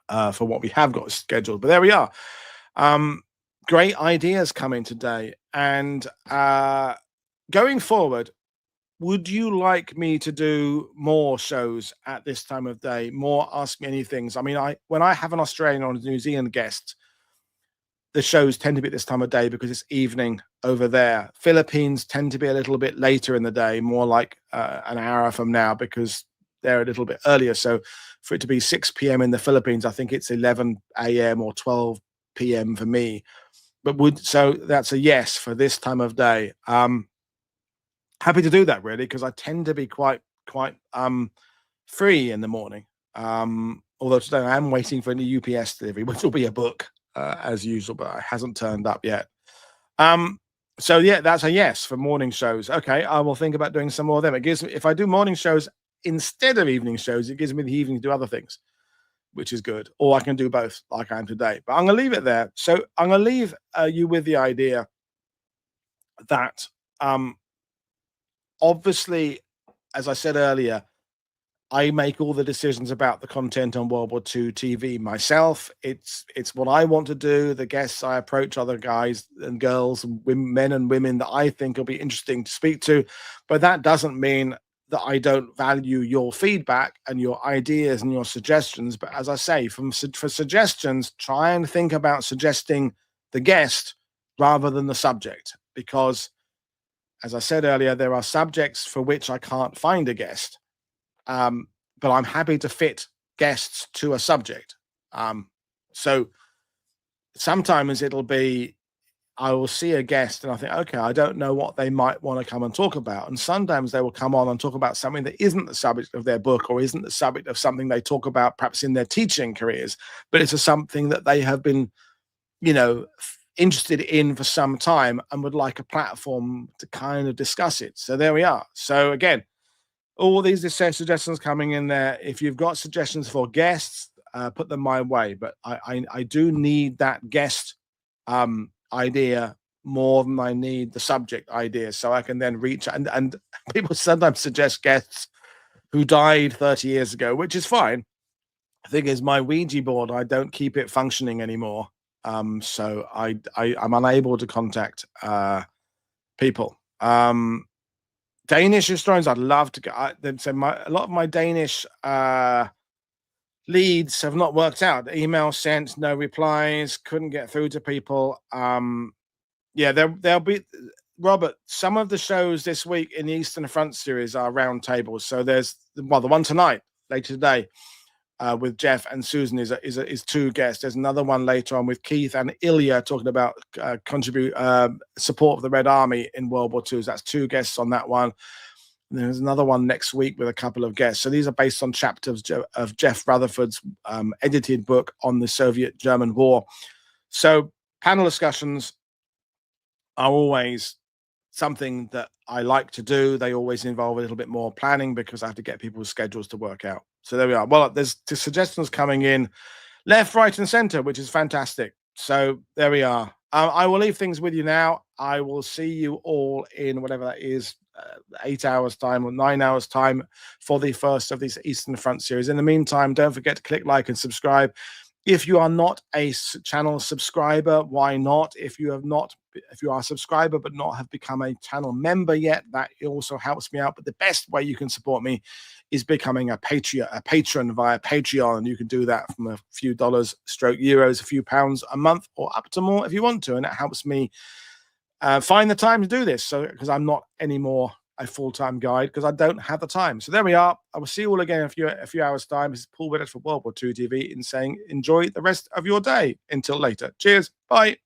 for what we have got scheduled. But there we are. Great ideas coming today. And going forward, would you like me to do more shows at this time of day? More Ask Me Anythings? I mean, when I have an Australian or a New Zealand guest, the shows tend to be at this time of day because it's evening over there. Philippines tend to be a little bit later in the day, more like an hour from now, because they're a little bit earlier. So for it to be 6 p.m. in the Philippines, I think it's 11 a.m. or 12 p.m. for me. So that's a yes for this time of day. Happy to do that, really, because I tend to be quite free in the morning. Although today I am waiting for a UPS delivery, which will be a book as usual, but it hasn't turned up yet. So yeah, that's a yes for morning shows. Okay, I will think about doing some more of them. It gives me, if I do morning shows instead of evening shows, it gives me the evening to do other things, which is good. Or I can do both, like I am today. But I'm going to leave it there. So I'm going to leave you with the idea that obviously, as I said earlier, I make all the decisions about the content on World War II TV myself. It's what I want to do. The guests I approach, other guys and girls and men and women that I think will be interesting to speak to. But that doesn't mean that I don't value your feedback and your ideas and your suggestions. But as I say, for suggestions, try and think about suggesting the guest rather than the subject, because as I said earlier, there are subjects for which I can't find a guest. But I'm happy to fit guests to a subject. So sometimes it'll be, I will see a guest and I think, okay, I don't know what they might want to come and talk about. And sometimes they will come on and talk about something that isn't the subject of their book, or isn't the subject of something they talk about perhaps in their teaching careers, but it's something that they have been, interested in for some time and would like a platform to kind of discuss it. So there we are. So again, all these suggestions coming in there. If you've got suggestions for guests, put them my way. But I do need that guest idea more than I need the subject idea, so I can then reach and people sometimes suggest guests who died 30 years ago, which is fine. The thing is, my Ouija board, I don't keep it functioning anymore. So I'm unable to contact people. Danish historians, I'd love to get. A lot of my Danish leads have not worked out. The email sent, no replies, couldn't get through to people. Yeah, there'll be, Robert, some of the shows this week in the Eastern Front series are round tables. So there's the one tonight, later today, with Jeff and Susan is two guests. There's another one later on with Keith and Ilya talking about support of the Red Army in World War II. So that's two guests on that one. And there's another one next week with a couple of guests. So these are based on chapters of Jeff Rutherford's edited book on the Soviet-German War. So panel discussions are always something that I like to do. They always involve a little bit more planning because I have to get people's schedules to work out. So there we are. Well, there's suggestions coming in left, right, and center, which is fantastic. So there we are. I will leave things with you now. I will see you all in whatever that is, 8 hours time or 9 hours time for the first of this Eastern Front series. In the meantime, don't forget to click like and subscribe. If you are not a channel subscriber, why not? If you are a subscriber but not have become a channel member yet, that also helps me out. But the best way you can support me is becoming a patron via Patreon. And you can do that from a few dollars, euros, a few pounds a month, or up to more if you want to. And it helps me find the time to do this. So because I'm not anymore a full-time guide, because I don't have the time. So there we are. I will see you all again in a few hours time. This is Paul Woodadge for World War II TV in saying enjoy the rest of your day. Until later. Cheers. Bye.